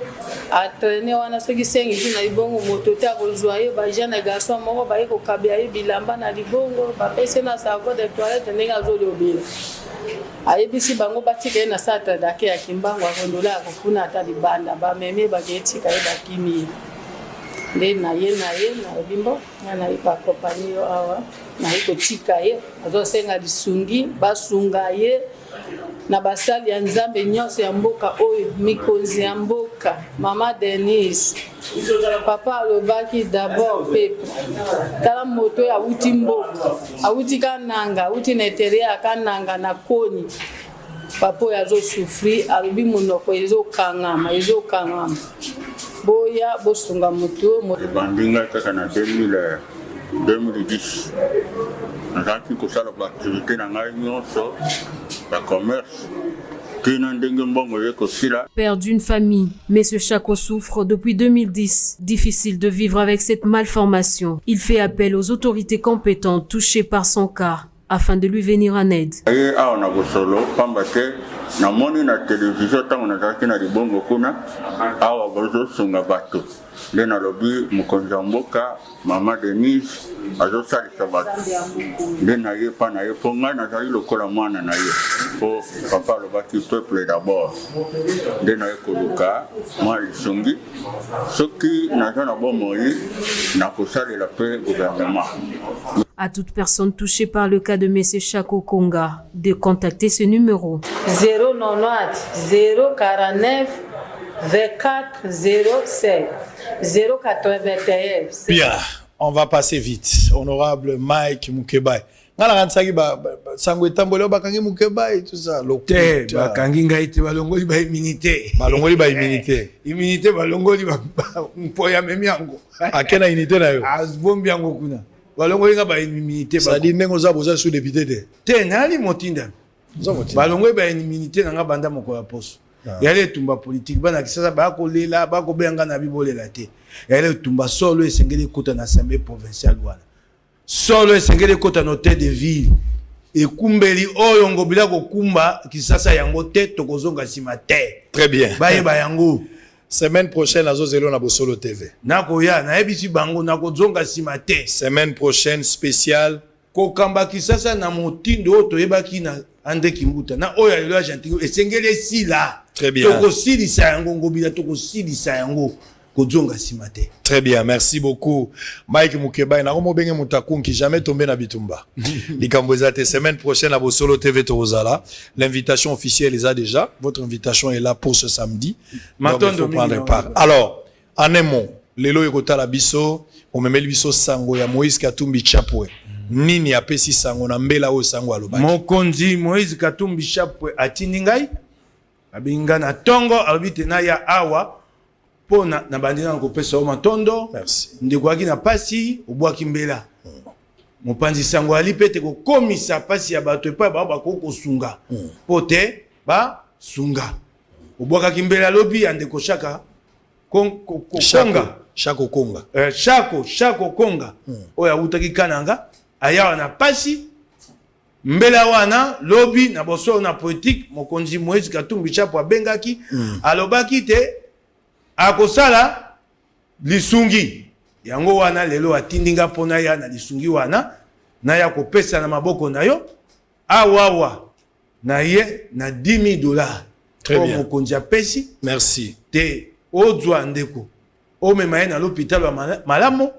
atrene wana soki sengi tu na libongo moto te akozwa ye bajana garçon moko baye kokabia ye bilamba na libongo bapese na sako de toilette ndenge azoliobila ayebisi bango batika na centre d'accueil ya Kimbangu akondola akofuna ata libanda bameme baketika ye bakimi nde na ye na bimbo na ye pa compagnie yo awa na ye kotika ye azosenga lisungi basunga ye na basali ya nzambe nyonso ya mboka oyo mikonzi ya mboka mama Denise papa alobaki d'abord peuple tala moto ya uti mboka auti kananga auti na eteria kananga na koni papa yazo souffri alobi monoko ezokangama boya bosunga moto bandinga kaka na 2010 nazaki kosala baaktivité na ngai nyonso ya commerce. Père d'une famille, M. Chako souffre depuis 2010. Difficile de vivre avec cette malformation. Il fait appel aux autorités compétentes touchées par son cas afin de lui venir en aide. Lena lobi mukonzi mboka mama Denise azosalisa bato ndena ye pa na ye po ngai nazali lokola mwana na ye po papa alobaki peuple d'abord ndena ye koluka mwa lisungi soki naza na bomoi nakosalela mpe gouvernement. À toute personne touchée par le cas de M. Chako Konga de contacter ce numéro 090 049 24 07 081. Bien, on va passer vite. Honorable Mike Mukebai. Ngala kansaki ba sangwe tambole bakangi Mukebai tout ça. Te bakangi ngaite balongoli ba immunité. Balongoli ba immunité. Immunité balongoli ba mpoya memi yango. Akena immunité na yo. Azbombi yango kuna. Balongoli nga ba immunité ba. Ça dit nengo za boza sous député te. Te nali motinda. Balongoli ba immunité nga banda moko ya poso. Yale tumba politique bana kisasa ba ko lela ba ko benga na bibolela te. Yale tumba solo esengeli kota na assemblée provinciale wana. Solo esengeli kota na hôtel de ville. Et kumbeli oyo ngobila ko kumba kisasa yango te tokozonga sima te. Très bien. Baye ba yango. Semaine prochaine, Azozelo na Bosolo TV. Nakoya, na ebisi bango, nakozonga simate. Semaine prochaine, spéciale. Kokamba kisasa na motindo oto ebaki na ande kimbuta. Na oya lelo Argentine, esengele sila. Très bien. Toko sili sa yango, ngobila toko sili sa yango. Kozonga simate. Très bien, merci beaucoup. Mike Mukeba, na romo benge mutakun qui jamais tombé na bitumba. Likambozate, semaine prochaine à Bosolo TV Torozala. L'invitation officielle est déjà. Votre invitation est là pour ce samedi. Maintenant, il faut prendre part. Alors, en un mot, lelo yekota la biso, o memeli biso sango ya Moïse Katumbi Chapwe. Nini apesi sango na mbela o sango alobaki. Mokonzi Moïse Katumbi Chapwe atindi ngai. Abinga na tongo alobite na ya awa. Pona na bandina kopesa o matondo. Merci. Ndekwaki na pasi obwaki mbela. Mopanzi sango ali pete ko komisa pasi ya bato epa ba ko sunga. Pote ba sunga. Obwaka mbela lobi ande ko shaka konga. Shako konga. Shako konga. Oya utaki kananga aya na pasi mbela wana lobi na boso na politique mokonzi Moïse Katumbi Chapwe bengaki alobaki te akosala lisungi yango wana lelo atindinga pona ya na lisungi wana na ya kopesa na maboko na yo awawa na ye na $10,000. Très bien. Mokonzi apesi. Merci. Te ozwa ndeko omema ye na l'hôpital wa malamu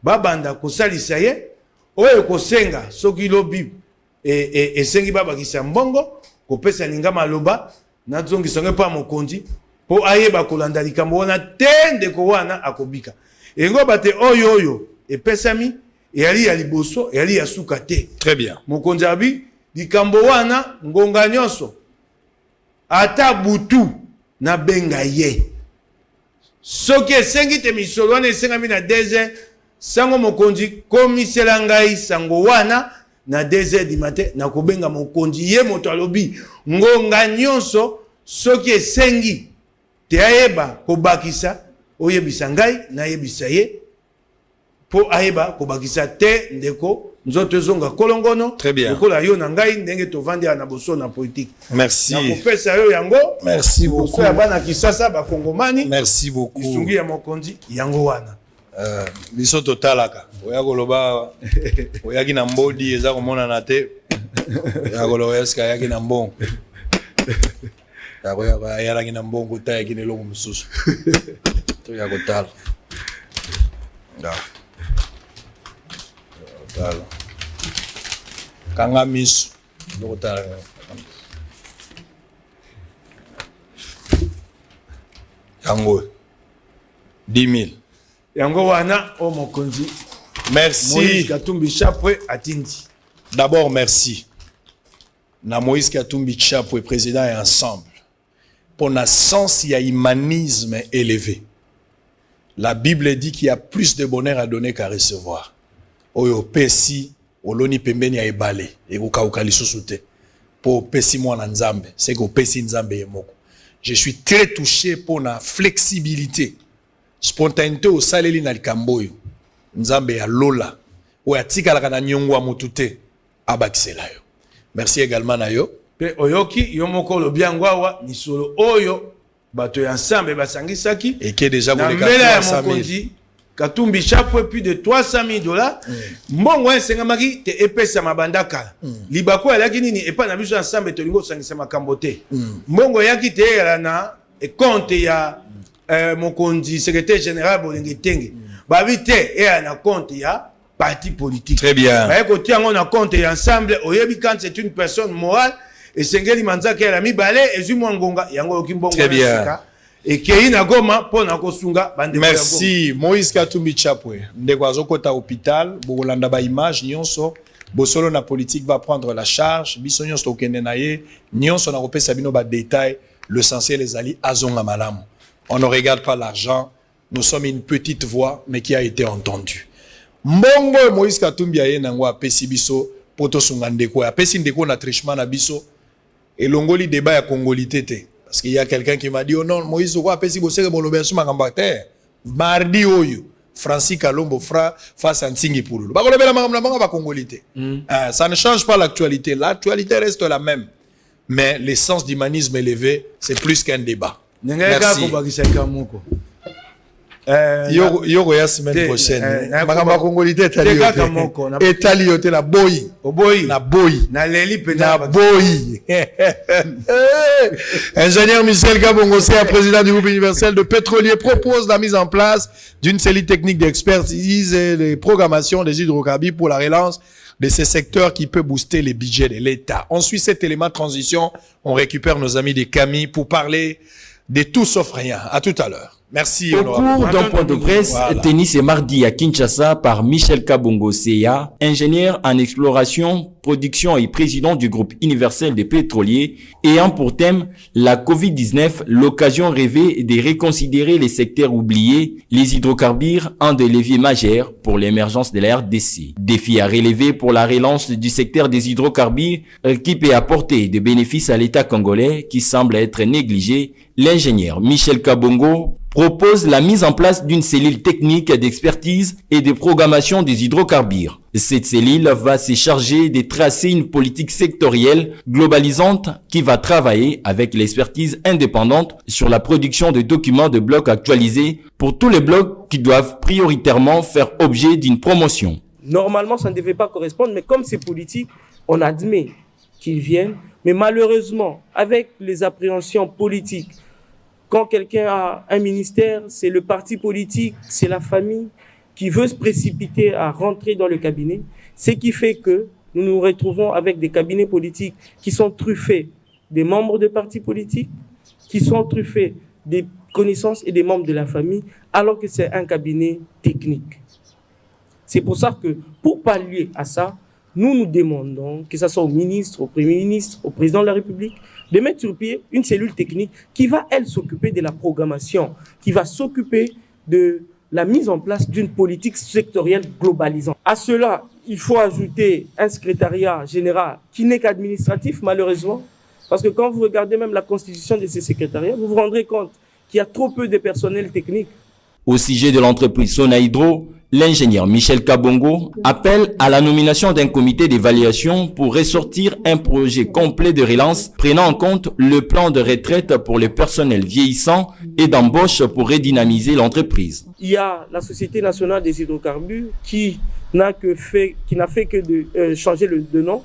babanda kosalisa ye oyo kosenga soki lobi esengi babakisa mbongo kopesa ninga maloba nazongisa nge pa mokonzi po ayeba kolanda likambo wana te ndeko wana akobika engo bate oyo epesami eyali ya liboso eyali ya suka te. Très bien. Mokonzi abi likambo wana ngonga nyonso ata butu na benga ye soki esengi te misolo wana esengami na 2h sango mokonzi komisela ngai sango wana na 2h du matin na kobenga mokonzi ye moto alobi ngonga nyonso soki esengi te ayeba kobakisa oyebisa ngai na yebisa ye po ayeba kobakisa te ndeko nzoto ezonga kolongono. Très bien. Lokola yo na ngai ndenge tovandi na boso na politique. Merci. Na kopesa yo yango. Merci beaucoup. Ya bana kisasa ba kongomani. Merci beaucoup. Isungi ya mokonzi yango wana. Biso totalaka. Oya koloba oyaki na mbodi eza komona na te. Ya koloba eska yaki na mbongo. Ya yaki na mbongo ta yaki ne longo mususu. To ya kotala. Da. Kotala. Kanga misu. Kotala. Yango 10,000. Yango wana o mokonzi. Merci. Moïse Katumbi Chapwe atindi. D'abord merci. Na Moïse Katumbi Chapwe président et ensemble. Pour un sens il y a humanisme élevé. La Bible dit qu'il y a plus de bonheur à donner qu'à recevoir. Oyo pesi oloni pembeni ya ebale ekuka ukalisu te. Po pesi mwana nzambe, c'est que pesi nzambe yemoko. Je suis très touché pour la flexibilité, spontanéité au saleli na likamboyo. Nzambe ya lola, o ya tikala kana nyongo wa mutute abakisela yo. Merci également na yo. Pe oyoki yomoko lo biangwawa ni solo oyo bato ya ensemble basangisaki et qui est déjà pour les 300,000. Katumbi Chapwe plus de $300,000. Mbongo ensengamaki te epesa mabanda kala. Libako alaki nini epa na biso ensemble to lingo sangisa makambo te. Mbongo yaki te ya na compte ya mokonzi secrétaire général Bolenge Tenge. Babi te ya na compte ya parti politique. Très bien. Ba ko tiango na compte ya ensemble oyebi quand c'est une personne morale et sengeli manzaka ya mi balé ezu mwangonga yango yoki mbongo. Très bien. Et Keina Goma pour Nakosunga. Merci Moïse Katumbi Chapwe. Ndeko azokota hôpital, bokolanda ba image nyonso, bosolo na politique va prendre la charge, biso nyonso okende na ye, nyonso na kopesa bino ba détail, l'essentiel ezali azonga malamu. On ne regarde pas l'argent, nous sommes une petite voix mais qui a été entendue. Mbongo Moïse Katumbi aye nango apesi biso poto sunga ndeko, apesi ndeko na trichement na biso elongoli débat ya congolité te. Parce qu'il y a quelqu'un qui m'a dit, oh non, Moïse, on va appeler si vous savez mon obéissance à Gambater. Mardi, oyo, Francis Kalombo fra face à Ntingi Pouloulou. Ça ne change pas l'actualité. L'actualité reste la même. Mais l'essence d'humanisme élevé, c'est plus qu'un débat. Merci. Yoko ya semaine prochaine. Makamba Congolité tali yote. Et tali yote na boy. Na boy. Na leli pe na boy. Ingénieur Michel Kabongo, président du groupe universel de pétroliers, propose la mise en place d'une cellule technique d'expertise et de programmation des hydrocarbures pour la relance de ces secteurs qui peut booster les budgets de l'État. On suit cet élément de transition. On récupère nos amis des Camille pour parler de tout sauf rien. À tout à l'heure. Merci. Au cours d'un point de presse tenu ce mardi à Kinshasa par Michel Kabongo Seya, ingénieur en exploration, production et président du groupe universel des pétroliers, ayant pour thème la Covid-19, l'occasion rêvée de reconsidérer les secteurs oubliés, les hydrocarbures, un des leviers majeurs pour l'émergence de la RDC. Défi à relever pour la relance du secteur des hydrocarbures qui peut apporter des bénéfices à l'État congolais qui semble être négligé. L'ingénieur Michel Kabongo propose la mise en place d'une cellule technique d'expertise et de programmation des hydrocarbures. Cette cellule va se charger de tracer une politique sectorielle globalisante qui va travailler avec l'expertise indépendante sur la production de documents de blocs actualisés pour tous les blocs qui doivent prioritairement faire objet d'une promotion. Normalement, ça ne devait pas correspondre, mais comme c'est politique, on admet qu'ils viennent. Mais malheureusement, avec les appréhensions politiques, quand quelqu'un a un ministère, c'est le parti politique, c'est la famille qui veut se précipiter à rentrer dans le cabinet. Ce qui fait que nous nous retrouvons avec des cabinets politiques qui sont truffés des membres de partis politiques, qui sont truffés des connaissances et des membres de la famille, alors que c'est un cabinet technique. C'est pour ça que, pour pallier à ça, nous demandons, que ce soit au ministre, au Premier ministre, au président de la République, de mettre sur pied une cellule technique qui va, elle, s'occuper de la programmation, qui va s'occuper de la mise en place d'une politique sectorielle globalisante. À cela, il faut ajouter un secrétariat général qui n'est qu'administratif, malheureusement, parce que quand vous regardez même la constitution de ces secrétariats, vous vous rendrez compte qu'il y a trop peu de personnel technique. Au sujet de l'entreprise Sonahydro, l'ingénieur Michel Kabongo appelle à la nomination d'un comité d'évaluation pour ressortir un projet complet de relance prenant en compte le plan de retraite pour le personnel vieillissant et d'embauche pour redynamiser l'entreprise. Il y a la Société nationale des hydrocarbures qui n'a fait que de changer de nom,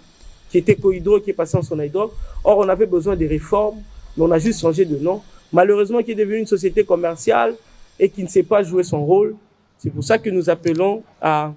qui était Cohydro, qui est passé en Sonahydro. Or, on avait besoin de réformes, mais on a juste changé de nom. Malheureusement, qui est devenue une société commerciale et qui ne sait pas jouer son rôle. C'est pour ça que nous appelons à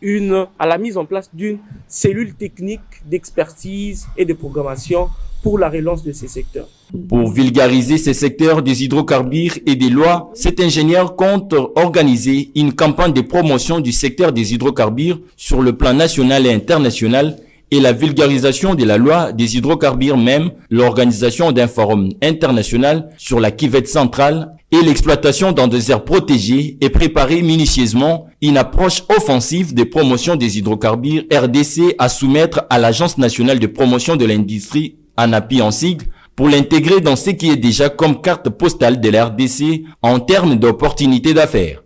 la mise en place d'une cellule technique d'expertise et de programmation pour la relance de ces secteurs. Pour vulgariser ces secteurs des hydrocarbures et des lois, cet ingénieur compte organiser une campagne de promotion du secteur des hydrocarbures sur le plan national et international et la vulgarisation de la loi des hydrocarbures, même l'organisation d'un forum international sur la cuvette centrale et l'exploitation dans des aires protégées et préparer minutieusement une approche offensive de promotion des hydrocarbures RDC à soumettre à l'Agence nationale de promotion de l'industrie, ANAPI en sigle, pour l'intégrer dans ce qui est déjà comme carte postale de la RDC en termes d'opportunités d'affaires.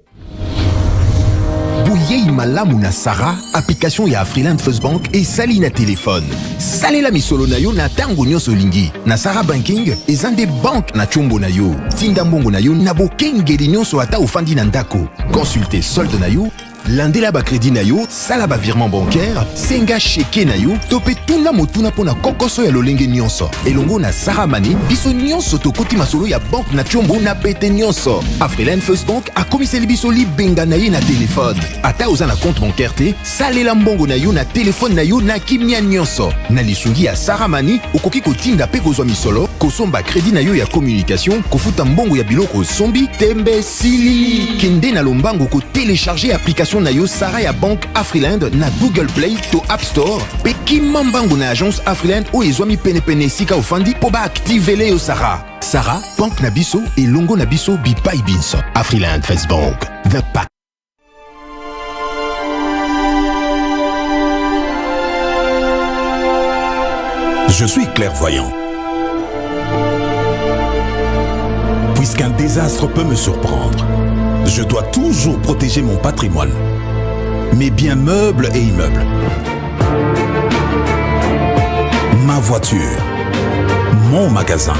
Bouyei malamu na Sara, application ya Afriland First Bank et sali na téléphone. Salela misolo na yo na tango nyonso lingi. Na Sara Banking, ezande bank na chombo na yo. Tinda mbongo na yo na bokengeli nyonso ata ofandi na ndako. Consultez solde na yo, landela ba crédit na yo, sala ba virement bancaire, senga cheke na yo, tope tuna motuna pona kokoso ya lolenge nyonso. Elongo na Sara Money, biso nyonso tokoti masolo ya bank na chombo na pete nyonso. Afriland First Bank a komiseli biso libenga na ye na téléphone. Ata oza na compte bancaire te, salela mbongo na yo na téléphone na yo na kimia nyonso. Na lisungi ya Sara Money, okoki kotinda pe kozwa misolo, kosomba crédit na yo ya communication, kofuta mbongo ya biloko sombi, tembe sili. Kende na lombango ko télécharger application na yo Sara ya Bank Afriland na Google Play to App Store pe kimambango na agence Afriland o ezwami pene sika ofandi po ba activele yo Sara. Sara, Bank na biso et longo na biso bipai binso. Afriland First Bank, the pack. Je suis clairvoyant. Puisqu'un désastre peut me surprendre, je dois toujours protéger mon patrimoine, mes biens meubles et immeubles, ma voiture, mon magasin,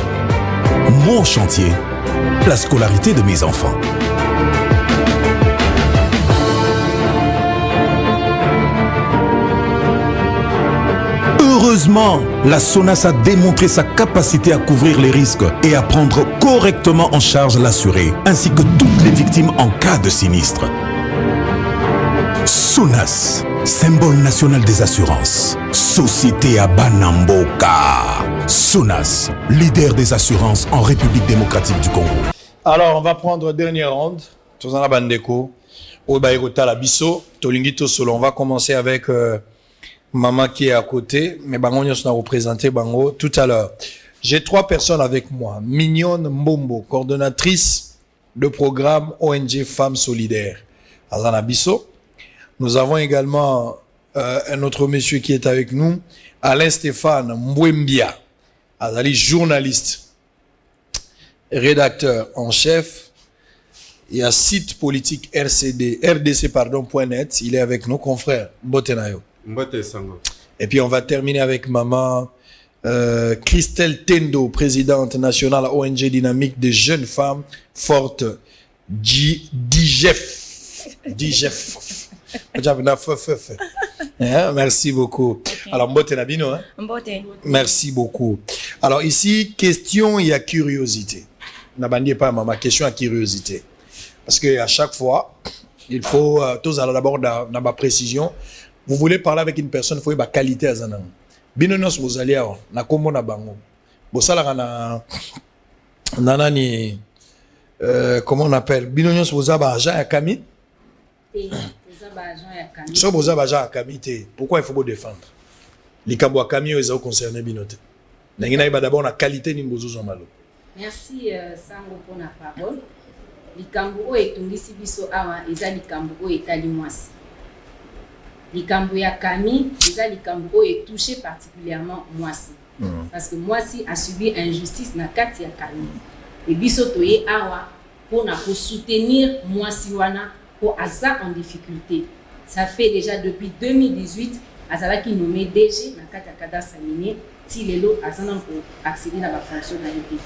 mon chantier, la scolarité de mes enfants. Heureusement, la SONAS a démontré sa capacité à couvrir les risques et à prendre correctement en charge l'assuré, ainsi que toutes les victimes en cas de sinistre. SONAS, symbole national des assurances. Société à Banamboka. SONAS, leader des assurances en République démocratique du Congo. Alors, on va prendre dernière ronde. Tozana Bandeko. Obaïrota la biso. Tolingito solo. On va commencer avec maman qui est à côté. Mais Bango nous a représenté Bango tout à l'heure. J'ai 3 personnes avec moi. Mignonne Mbombo, coordonnatrice de programme ONG Femmes Solidaires. Azana Biso. Nous avons également un autre monsieur qui est avec nous, Alain Stéphane Mbouembia, Azali journaliste, rédacteur en chef. Il y a site politique rdc.net. Il est avec nos confrères. Mbotenayo. Mbote Sango. Et puis on va terminer avec maman Christelle Tendo, présidente nationale ONG Dynamique des jeunes femmes fortes, DIGEF. Merci beaucoup. Alors, Mbote Nabino, hein? Mbote. Merci beaucoup. Alors, ici, question et à curiosité. N'abandonnez pas ma question à curiosité. Parce que à chaque fois, il faut, tous d'abord dans ma précision, vous voulez parler avec une personne, il faut avoir qualité à Zanang. Binonos, vous allez avoir, na kombo na bango. Bosala na nanani, comment on appelle? Binonos, vous avez agent à Kami? Si vous avez agent à Kami, pourquoi il faut vous défendre? Les Kabo à Kami, ils ont concerné Binote. D'abord, la qualité ni mbozo malo. Merci Sango pour la parole. Likambo etungisi biso awa eza likambo etali mwasi. Likambo ya Kami eza likambo est touché particulièrement mwasi. Parce que mwasi a subi injustice na kati ya Kami. Et biso toye awa pour na soutenir mwasi wana pour Aza en difficulté. Ça fait déjà depuis 2018 Azala qui nommé DG na kati ya cadastre minier ti lelo azana pour accéder à la fonction na été.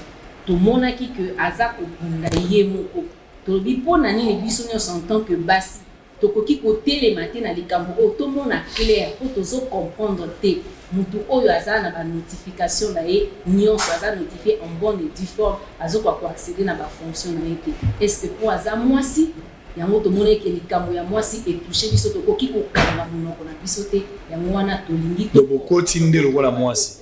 Tout monde a qui que Aza ko bunda yemoko. Tolobi pona nini biso nyonso en tant que basi tokoki côté les matins na likambo tout le monde a clair pour tozo comprendre te mutu oyo aza na ba notification na ye nyonso aza notifié en bonne et due forme azo kwa accéder na ba fonction na été. Est-ce que pour aza mwasi yango to mona ke likambo ya mwasi et toucher biso tokoki ko kala monoko na biso te yango wana tolingi to bokoti ndelo kola mwasi.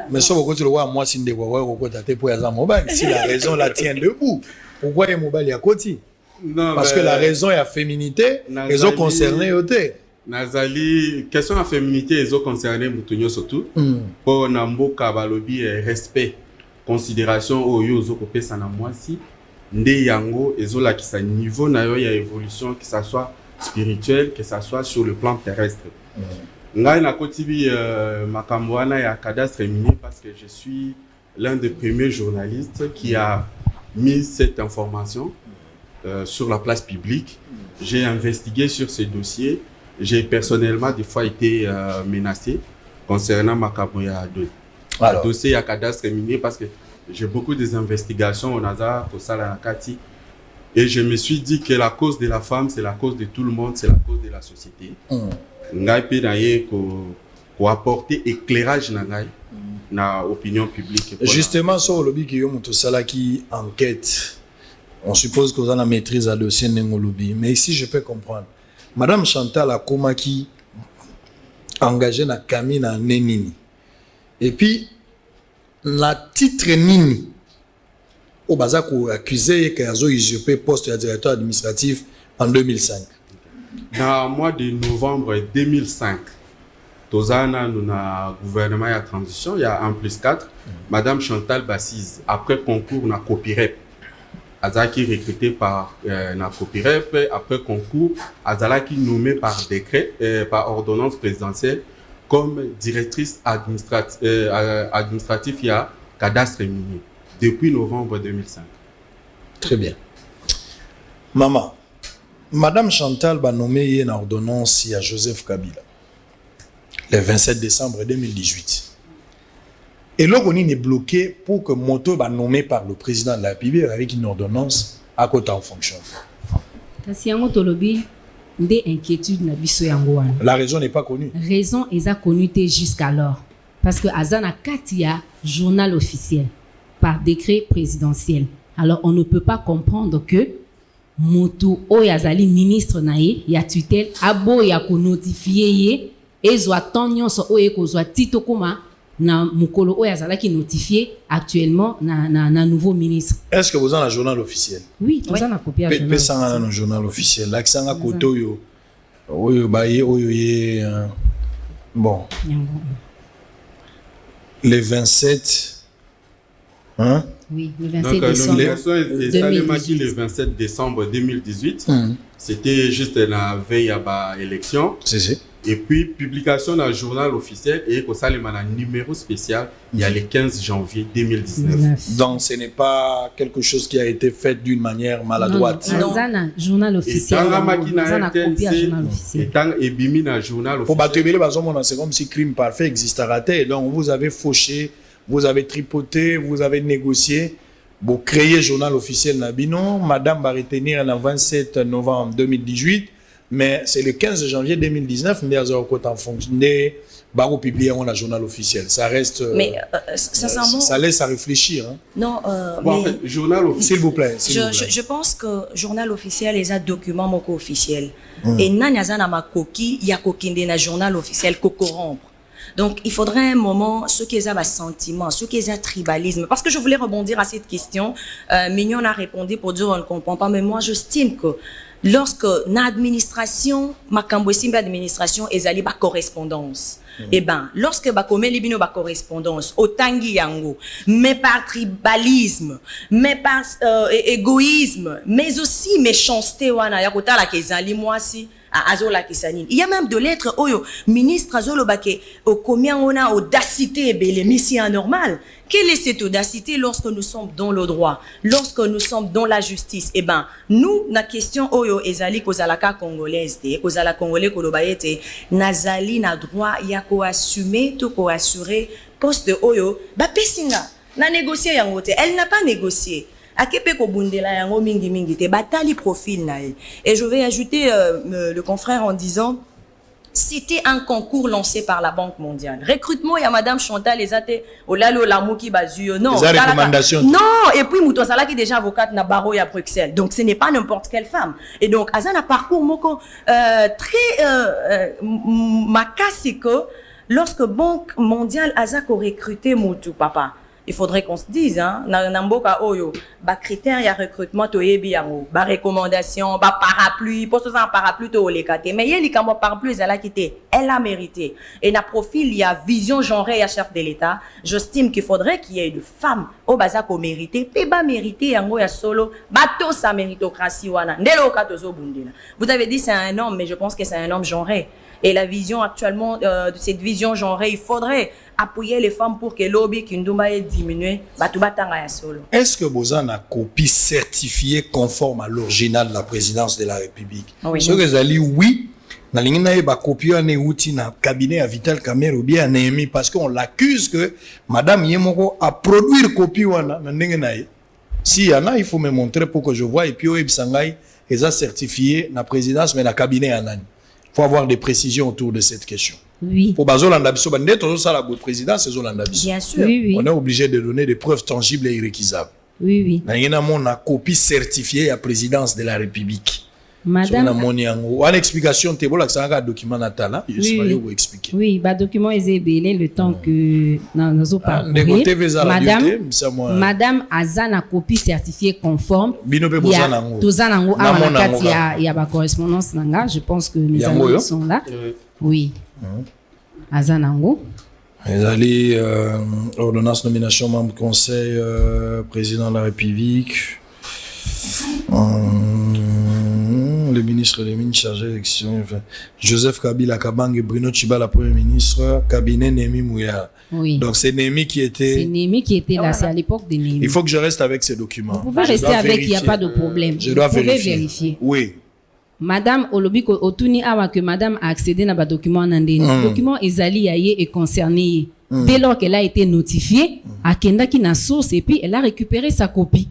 Mais so bokoti lo wa mwasi ndeko wa ko kota te pour aza mobile si la raison la tient debout. Pourquoi les mobiles y a côté? Non, parce que la raison est la féminité, ils ont concerné aussi. Nazali, question de féminité, ils ont concerné Moutounio surtout. Pour Namboka Balobi, respect, considération au Yozo Kopé Sanamwasi, Nde Yango, ils ont là qui sa niveau, il y a évolution, que ça soit spirituel, que ça soit sur le plan terrestre. Ngai na kotibi Makamwana ya cadastre minier parce que je suis l'un des premiers journalistes qui a mis cette information sur la place publique. J'ai investigué sur ces dossiers. J'ai personnellement des fois été menacé concernant Makaboya 2. Le dossier à cadastre minier parce que j'ai beaucoup des investigations au NASA, au Salanakati. Et je me suis dit que la cause de la femme, c'est la cause de tout le monde, c'est la cause de la société. Ngai naye ko apporter éclairage nangai na opinion publique. Justement, sur le lobby qui qui enquête, on suppose que vous avez la maîtrise à dossier n'engo lobby. Mais ici, je peux comprendre. Madame Chantal Akoma qui engagé na Kami na Nenini. Et puis, la titre Nini, au bazar qu'on accusé qu'elle a usurpé poste de directeur administratif en 2005. Dans le mois de novembre 2005, Tozana, nous avons gouvernement et transition, il y a 1+4. Madame Chantal Bassise, après concours, na Copirep. Azaki recruté par na Copirep, après concours, Azalaki nommé par décret, par ordonnance présidentielle, comme directrice administrative il y a cadastre minier, depuis novembre 2005. Très bien. Maman, Madame Chantal va nommer une ordonnance à Joseph Kabila le 27 décembre 2018. Et l'Ogoni est bloqué pour que Moto soit nommé par le président de la République avec une ordonnance à côté en fonction. La raison n'est pas connue. La raison est connue jusqu'alors. Parce que Azana Katia, journal officiel, par décret présidentiel. Alors on ne peut pas comprendre que Moto Oyazali, ministre nae, ya tutelle, abo ya ko notifié et zo atonyon so oye ko zo tito koma na mukolo oyazala qui notifié actuellement na nouveau ministre. Est-ce que vous avez un journal officiel? Oui, vous avez un copier journal. Pesanga na journal officiel. L'accent koto yo. Oyo baye oyo ye bon. Les 27 hein? Oui, le 27 donc, décembre. Le 27 décembre 2018, c'était juste la veille à l'élection. Et puis, publication dans le journal officiel et pour ça, il y a un numéro spécial, il y a le 15 janvier 2019. Donc, ce n'est pas quelque chose qui a été fait d'une manière maladroite. Non, non. Journal officiel. Pour battre, c'est comme si crime parfait existait. Donc, vous avez fauché, vous avez tripoté, vous avez négocié. Vous créez journal officiel Nabino. Madame va retenir le 27 novembre 2018. Mais c'est le 15 janvier 2019, nous avons publié un journal officiel. Ça reste. Mais sincèrement. Ça laisse à réfléchir. Hein. Non, bon, en fait, journal officiel. S'il vous plaît. Je pense que journal officiel est un document moko officiel. Et n'a ma coquille, il y a coquille dans journal officiel qu'on corrompre. Donc, il faudrait un moment, ceux qui ont un sentiment, ceux qui ont un tribalisme. Parce que je voulais rebondir à cette question. Mignon a répondu pour dire on ne comprend pas, mais moi, j'estime que lorsque l'administration, ma camboisimbe administration, ezali ba correspondance. Eh ben, lorsque ba comme libino ba correspondance, au tangi yango, mais par tribalisme, mais par égoïsme, mais aussi méchanceté wana yakota la kezali mwasi. Il y a même de lettres au ministre Azolo Bake au combien on a audacité et les missions anormales. Quelle est cette audacité lorsque nous sommes dans le droit, lorsque nous sommes dans la justice? Eh ben, nous, la question oyo ezali kozalaka congolaise, kozala congolais kolobayete, nazali na droit ya ko assumer, to ko assurer poste oyo, ba pesinga, na négocier yangote. Elle n'a pas négocié. Et je vais ajouter le confrère en disant c'était un concours lancé par la Banque mondiale. Recrutement, il y a Madame Chantal Ezate, Olalo Lamouki Bazuyo. Non, non, et puis Moutosala qui est déjà avocate na barreau à Bruxelles. Donc ce n'est pas n'importe quelle femme. Et donc, Azan a parcours moko très macasse, c'est que lorsque Banque mondiale Azak a recruté Moutou papa. Il faudrait qu'on se dise, hein, Namboka Oyo, ba critères ya recrutement to yebi yango, ba recommandation, ba parapluie, poste un parapluie to olekate. Mais yeli kamo parapluie elle a quitté, elle a mérité. Et na profil il y a vision genrée à chef de l'État. J'estime qu'il faudrait qu'il y ait de femmes au bazako mérité, pe ba mérité yango ya solo, bato sa méritocratie wana. Ndelo katozo bundina. Vous avez dit c'est un homme, mais je pense que c'est un homme genré. Et la vision actuellement de cette vision genrée, il faudrait appuyer les femmes pour que l'objet qui nous ait diminué. Est-ce que vous avez une copie certifiée conforme à l'original de la présidence de la République? Oui. Ce que vous avez dit, oui. Dans une copie en outil dans cabinet à Vital Kamerhe ou bien Néhémie parce qu'on l'accuse que Madame Yemoko a produit une copie wana si y en a, il faut me montrer pour que je vois et puis au Ebsangai, ils ont certifié la présidence mais la cabinet en année. Il faut avoir des précisions autour de cette question. Oui. Pour Bazolanda Bisso, la présidence, bien sûr. Oui, oui. On est obligé de donner des preuves tangibles et irrécusables. Oui, oui. Il y a une copie certifiée à la présidence de la République. Madame. Une explication, tu as un document natal. Oui, vous expliquer. Oui, le document est ébélé le temps que nous avons Madame Azana copie certifiée conforme. Il y a ma correspondance. Je pense que mes amis sont là. Oui. Azanango. Les ordonnance nomination membre conseil président de la République. Le ministre des Mines chargé d'élection, Joseph Kabila Kabang et Bruno Tshibala, Premier ministre, cabinet Némi Mouya. Oui. Donc c'est Némi qui était. C'est Némi qui était là, c'est à l'époque de Némi. Il faut que je reste avec ces documents. Vous pouvez rester avec, il n'y a pas de problème. Je dois vérifier. Oui. Madame Olobiko Otuni awa que Madame a accédé à document nandeni. Document Ezali Yaye est concerné. Dès lors qu'elle a été notifiée, Akenda qui n'a source et puis elle a récupéré sa copie.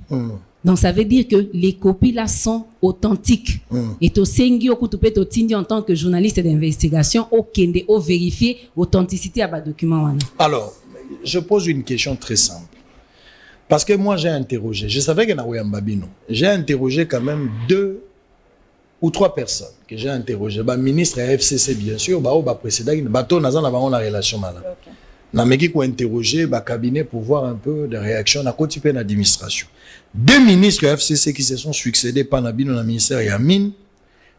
Donc ça veut dire que les copies là sont authentiques. Et au sengi au kutupé au tindi en tant que journaliste d'investigation au kende au vérifier authenticité à ba document wana. Alors, je pose une question très simple. Parce que moi j'ai interrogé, je savais que na Babino. J'ai interrogé quand même 2 ou 3 personnes que j'ai interrogé. Ba ministre et FCC bien sûr, ba précédent bateau nazana ba on a relation malade. Na meki ko interroger ba cabinet pour voir un peu de réaction na côté de l'administration. 2 ministres FCC qui se sont succédés par Nabino na ministère Yamin,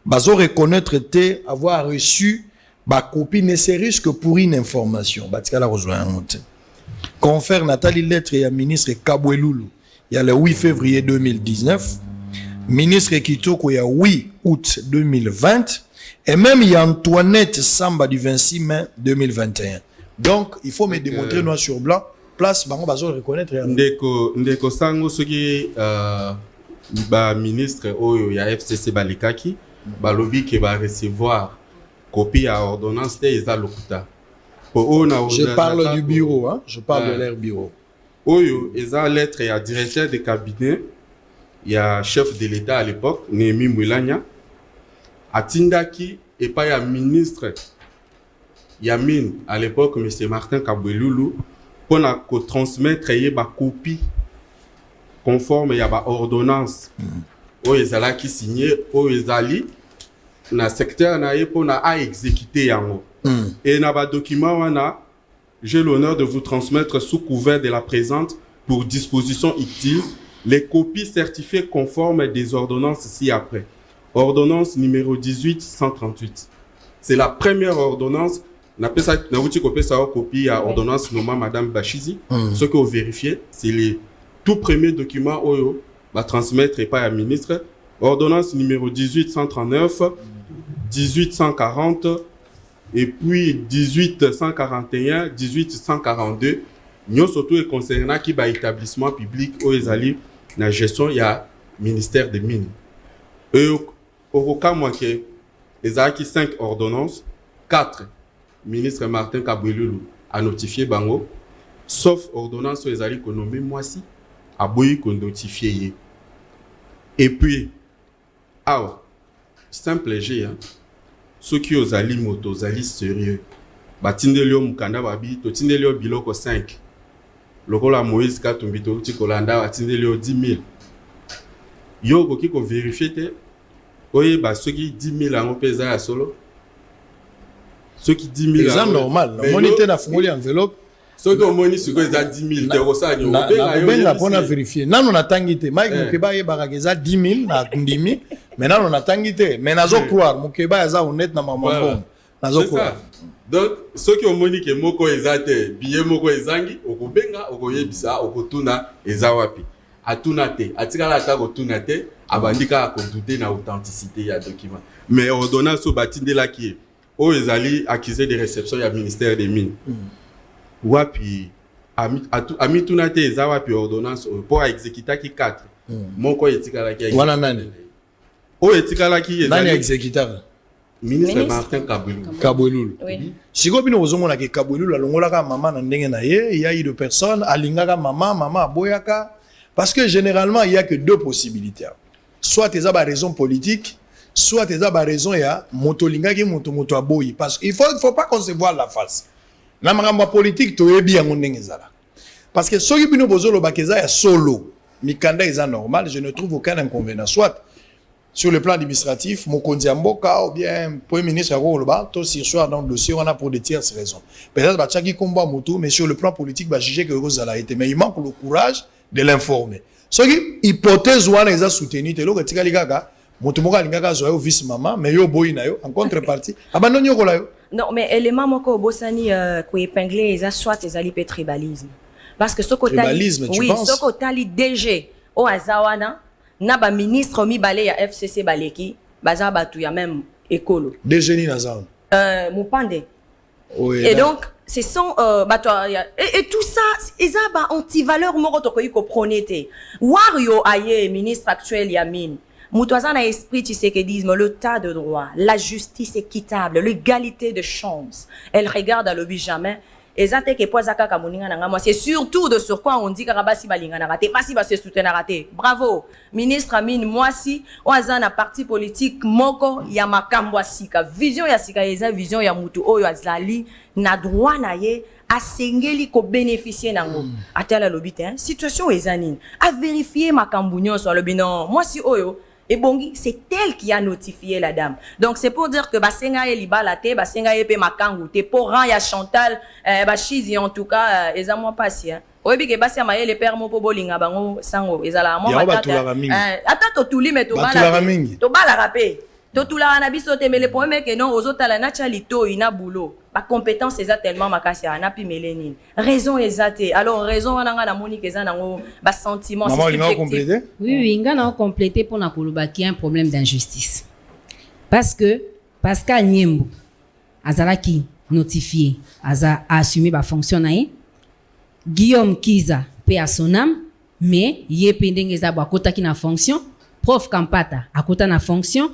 bazo reconnaître avoir reçu ba copie ne serait-ce que pour une information. Batikala rejoindre note. Confère Nathalie lettre ya ministre Kabwelulu, il y a le 8 février 2019, ministre Kitoko il y a 8 août 2020 et même il y a Antoinette Samba du 26 mai 2021. Donc, il faut me démontrer noir sur blanc. Place, bango bazo reconnaître. Ndeko sango soki ba ministre oyo ya FCC balikaki balobi ke ba recevoir copie à ordonnance te eza lokuta. Je parle du bureau, hein. Je parle de leur bureau. Oyo eza lettre ya directeur de cabinet, il y a chef de l'État à l'époque, Némi Moulania, atindaki et pas ya ministre Yamin, à l'époque, M. Martin Kabwelulu, pour transmettre une copie conforme à une ordonnance. Où ils allaient qui signé, où ils allaient dans le secteur pour exécuter. Et dans le document, j'ai l'honneur de vous transmettre sous couvert de la présente pour disposition utile les copies certifiées conformes des ordonnances ci-après. Ordonnance numéro 18-138. C'est la première ordonnance. Na copie à ordonnance nommée Madame Bachizi. Ce que vous vérifiez, c'est les tout premiers documents où va transmettre et pas à ministre. Ordonnance numéro 1839, 1840 et puis 1841, 1842. Nous surtout concernant qui va établissement public où ils allaient la gestion il y a ministère des mines. Au cas moi que les a 5 ordonnances, 4 ministre Martin Kabwelulu a notifié bango, sauf ordonnance sur les alliés qu'on nomme moi-ci, a boyi qu'on notifié. Et puis, simple G, ceux qui ont alliés moto, aux alliés sérieux, batindelio mukanda babi, totindelio biloko 5. Lokola Moïse Katumbito, tikolanda, batindelio 10 000. Yo, koki ko vérifié te, oye, ceux qui 10 000 en pesa à solo. Ceux qui 10 000 c'est normal. La monnaie na fungoli enveloppe. Ceux qui ont monnaie sur quoi ils ont 10 000 euros ça. Na pona vérifier. Nan on a tangité. Mike Mukeba yeba keza 10 000 na 10 000. Maintenant on a tangité. Mais nazo croire Mukeba yaza honnête na mamambo. Nazo croire. Donc ceux qui ont monnaie que moko ezate billet moko ezangi okobenga okoyebisa okotuna ezawapi. Atuna te. Atikala ta kotuna te abandika akodouter na authenticité ya document. Mais ordonnance so batinde la qui où ils allaient accuser des réceptions du ministère des Mines. Wapi, ami tunate ezawa pi ordonnance pour exécuter qui 4. Mon ko etikala ki. Wana nani? O etikala ki nani exécuteur? Ministre Martin Kabwelulu. Kabwelulu. Oui. Siko bino ozomona ke Kabwelulu alongolaka maman na ndenge na ye, il y a eu de personnes alingaka maman aboyaka parce que généralement il y a que 2 possibilités. Soit tu as des raisons politiques, soit tu as des raisons ya motolinga ki moto aboyi parce qu'il faut pas qu'on se voile la face. Na makambo politique to yebi yango ndenge ezala. Parce que soki bino bozolo bakeza ya solo, mikanda eza normal, je ne trouve aucun inconvénient. Soit sur le plan administratif, Mokonzi Mboka ou bien Premier ministre Agoloba, tout sur soit dans le dossier, on a pour des tierces raisons. Peut-être que chaque combat moto, mais sur le plan politique, va juger que Rosa a été. Mais il manque le courage de l'informer. Ce qui hypothèse ou a soutenu, c'est que tu as motomoka lingaka zoyo vice maman, mais yo boy na yo en contrepartie. Abandonne yo kola yo. Non, mais élément moko bosani ko épingler eza soit les alliés tribalisme. Parce que ce côté tribalisme, tu penses? ce côté DG au azawana na ba ministre mi balé ya FCC baleki baza batu ya même écolo. DG ni nazan. Mupande. Oui, et donc ce sont et tout ça eza ba anti-valeur moko to koyi ko pronete. Wario aye ministre actuel Yamin. Moutouazan a esprit tshisekidisme, le tas de droit, la justice équitable, l'égalité de chance. Elle regarde à l'objet jamais. Et ça que poazaka kamuninga nanga moi c'est surtout de sur quoi on dit karabasi balinga na raté, pas si ba se soutenir raté. Bravo. Ministre Amine Mwasi, oazana parti politique moko ya makambo sika. Vision ya sika eza vision ya mutu oyo azali na droit na ye asengeli ko bénéficier nango. Atala lobite hein. Situation ezanine. A vérifier makambo nyonso lobi non. Mwasi oyo et bongi, c'est elle qui a notifié la dame. Donc c'est pour dire que basenga e libalate, basenga e pe makangu, te poran ya Chantal, bachizi en tout cas, eza moi passi hein. Oyebi ke basi amaye le père mo po bolinga bango sango, ezala mo matata. Ata to tuli me to bala. To bala rapé. To tula na biso te mais le problème que non ozotala na chalito ina boulot. Ba compétence eza tellement makasi ana pi melenine. Raison ezate. Alors raison wana nga na monique eza nango ba sentiment c'est subjectif. Oui, nga na compléter pour na koloba qui a un problème d'injustice. Parce que Pascal Nyembo azalaki notifié, a assumé ba fonction na ye. Guillaume Kiza paix à son âme, mais yé pendenge za ba kota ki na fonction, prof Kampata akota na fonction.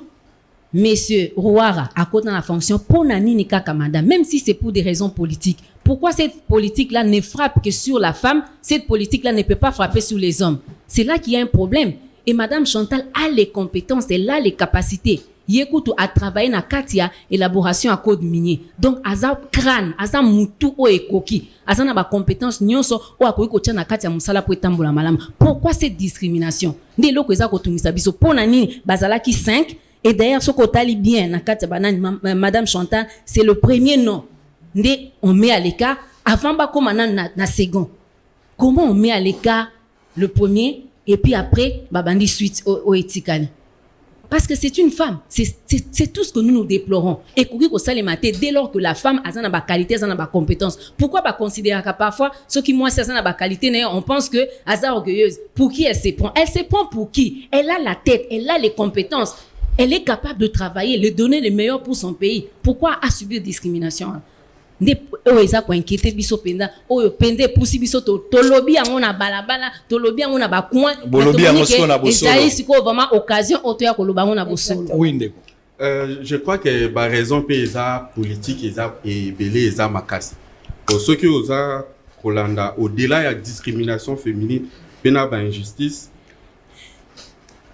Monsieur Rouara a côté dans la fonction pour Nani Kaka madame, même si c'est pour des raisons politiques. Pourquoi cette politique-là ne frappe que sur la femme? Cette politique-là ne peut pas frapper sur les hommes. C'est là qu'il y a un problème. Et madame Chantal a les compétences, elle a les capacités. Yekutu a travaillé na katia élaboration à code minier. Donc aza crâne, aza mutu o ekoki, aza na ba compétences nyonso o akoki ko tia na katia musala po etambola malama. Pourquoi cette discrimination? Ndé loko eza ko tumisa biso pona nini bazalaki 5. Et d'ailleurs, ce qu'on tali bien, Madame Chantal, c'est le premier nom. On met à l'écart, avant na second. Comment on met à l'écart le premier, et puis après, babandi suite au etikali? Parce que c'est une femme. C'est tout ce que nous déplorons. Et dès lors que la femme a une qualité, a une compétence. Pourquoi pas considérer que parfois, ceux qui ont une qualité, on pense que elle est orgueilleuse. Pour qui elle se prend? Elle se prend pour qui? Elle a la tête, elle a les compétences. Elle est capable de travailler, de donner le meilleur pour son pays. Pourquoi a subi discrimination? Eza ko inquiété biso penda oyo pende pusi biso to lobi yango na balabala to lobi yango na bacoin bolobi yango siko na bosolo eza siko vraiment occasion oto ya ko loba yango na bosolo. Oui ndeko. Je crois que ba raison pe eza politique eza et belé eza makasi. Pour ceux qui osa kolanda au-delà ya discrimination féminine pena ba injustice.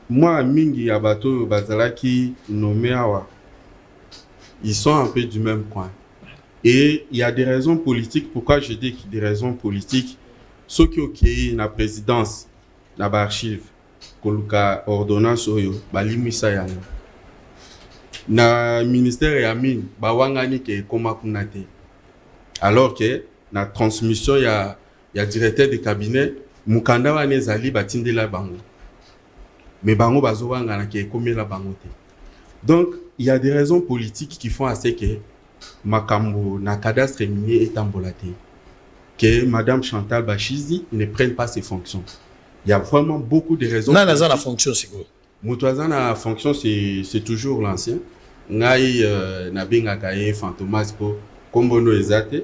Moi, mingi ya bato bazalaki nommé awa, ils sont un peu du même coin. Et il y a des raisons politiques. Pourquoi je dis qu'il y a des raisons politiques? Ceux qui ont créé la présidence, la archive, koluka ordonnance oyo, balimisa yana. Na ministère ya mine, bawangani ke koma kunate. Alors que na transmission ya directeur de cabinet, mukanda wane zali batindela bango. Mais bango bazowanga na ke komela bango te. Donc il y a des raisons politiques qui font assez que makambo na cadastre minier est embolaté, que madame Chantal Bachizi ne prenne pas ses fonctions. Il y a vraiment beaucoup de raisons. Non, la fonction c'est quoi? Moutouazan la fonction c'est toujours l'ancien. Ngai na benga kaye fantomas ko kombono ezate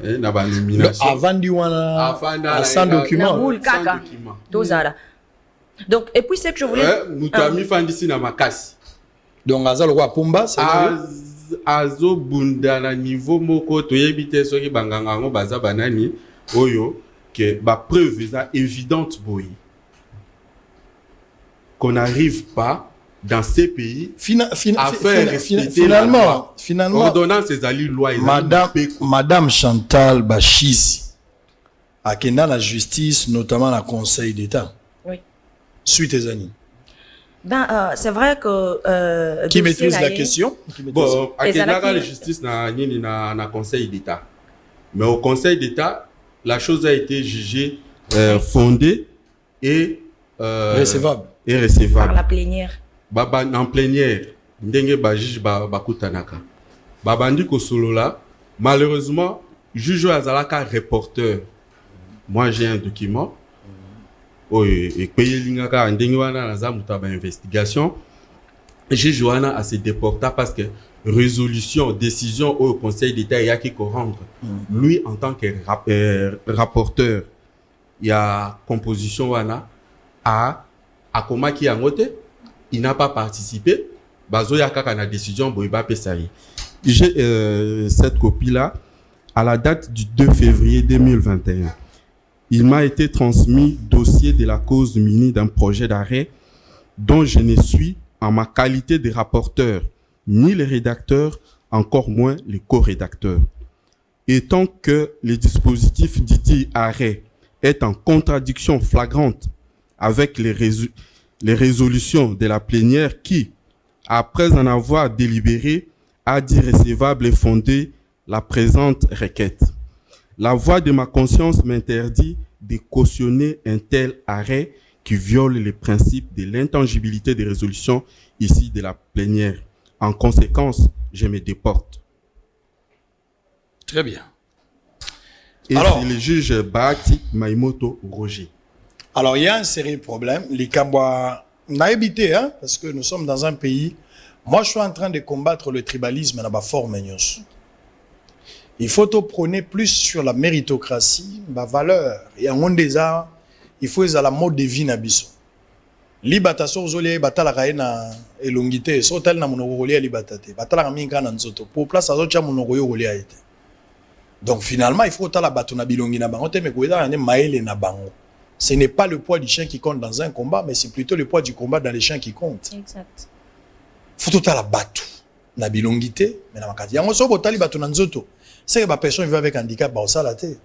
na ba nomination. Avant du wana sans document. Tozara. Donc, et puis, c'est que je voulais... Nous avons mis Fandisi na makasi. Donc, Azal Roi Pumba, c'est Azo Bunda na niveau moko, toyebite soki bangangango baza banani, oyo, que ba preuve est évidente, boy. Qu'on n'arrive pas, dans ces pays, à faire respecter finalement, ordonnance et ali loi. Madame Chantal Bachizi, a dans la justice, notamment la Conseil d'État. Suite aux années. Ben, c'est vrai que... qui maîtrise la question? Bon, à la justice, na Conseil d'État. Mais au Conseil d'État, la chose a été jugée fondée et... recevable. Et recevable. Par la plénière. En plénière, ndenge ba juge ba kutanaka. Babandi ko solo là, malheureusement, juge azalaka reporter. Moi, j'ai un document. Et payer l'ingaka ndenge wana na zamuta ba investigation. Juge wana a se déporta parce que résolution, décision au Conseil d'État y a qui rendre. Lui en tant que rapporteur, il y a composition wana a komaki yangote. il n'a pas participé. Bazoya kaka na décision boiba pesayi. J'ai cette copie-là à la date du 2 février 2021. Il m'a été transmis dossier de la cause munie d'un projet d'arrêt dont je ne suis, en ma qualité de rapporteur, ni les rédacteurs, encore moins les co-rédacteurs. Étant que le dispositif dit arrêt est en contradiction flagrante avec les résolutions de la plénière qui, après en avoir délibéré, a dit recevable et fondé la présente requête. La voix de ma conscience m'interdit de cautionner un tel arrêt qui viole les principes de l'intangibilité des résolutions ici de la plénière. En conséquence, je me déporte. Très bien. Et alors, c'est le juge Bahati Maïmoto Roger. Alors, il y a un sérieux problème. Les Kambois, on a évité, hein, parce que nous sommes dans un pays. Moi, je suis en train de combattre le tribalisme dans ma forme. Il faut prôner plus sur la méritocratie, ma valeur. Et en déjà, il faut la mode de vie nabiso. Libata so zoli batala kaena elongité so tel na monoko lia libatate batala minga na nzoto pour place azo cha monoko yo lia ete. Donc finalement il faut tala bato na bilongi na bango te me koida na maele na bango. Ce n'est pas le poids du chien qui compte dans un combat, mais c'est plutôt le poids du combat dans les chiens qui compte. Exact. Faut tala bato na bilongité mais na makati yango so botali bato na nzoto. C'est que ba personne vivant avec handicap ba osala te.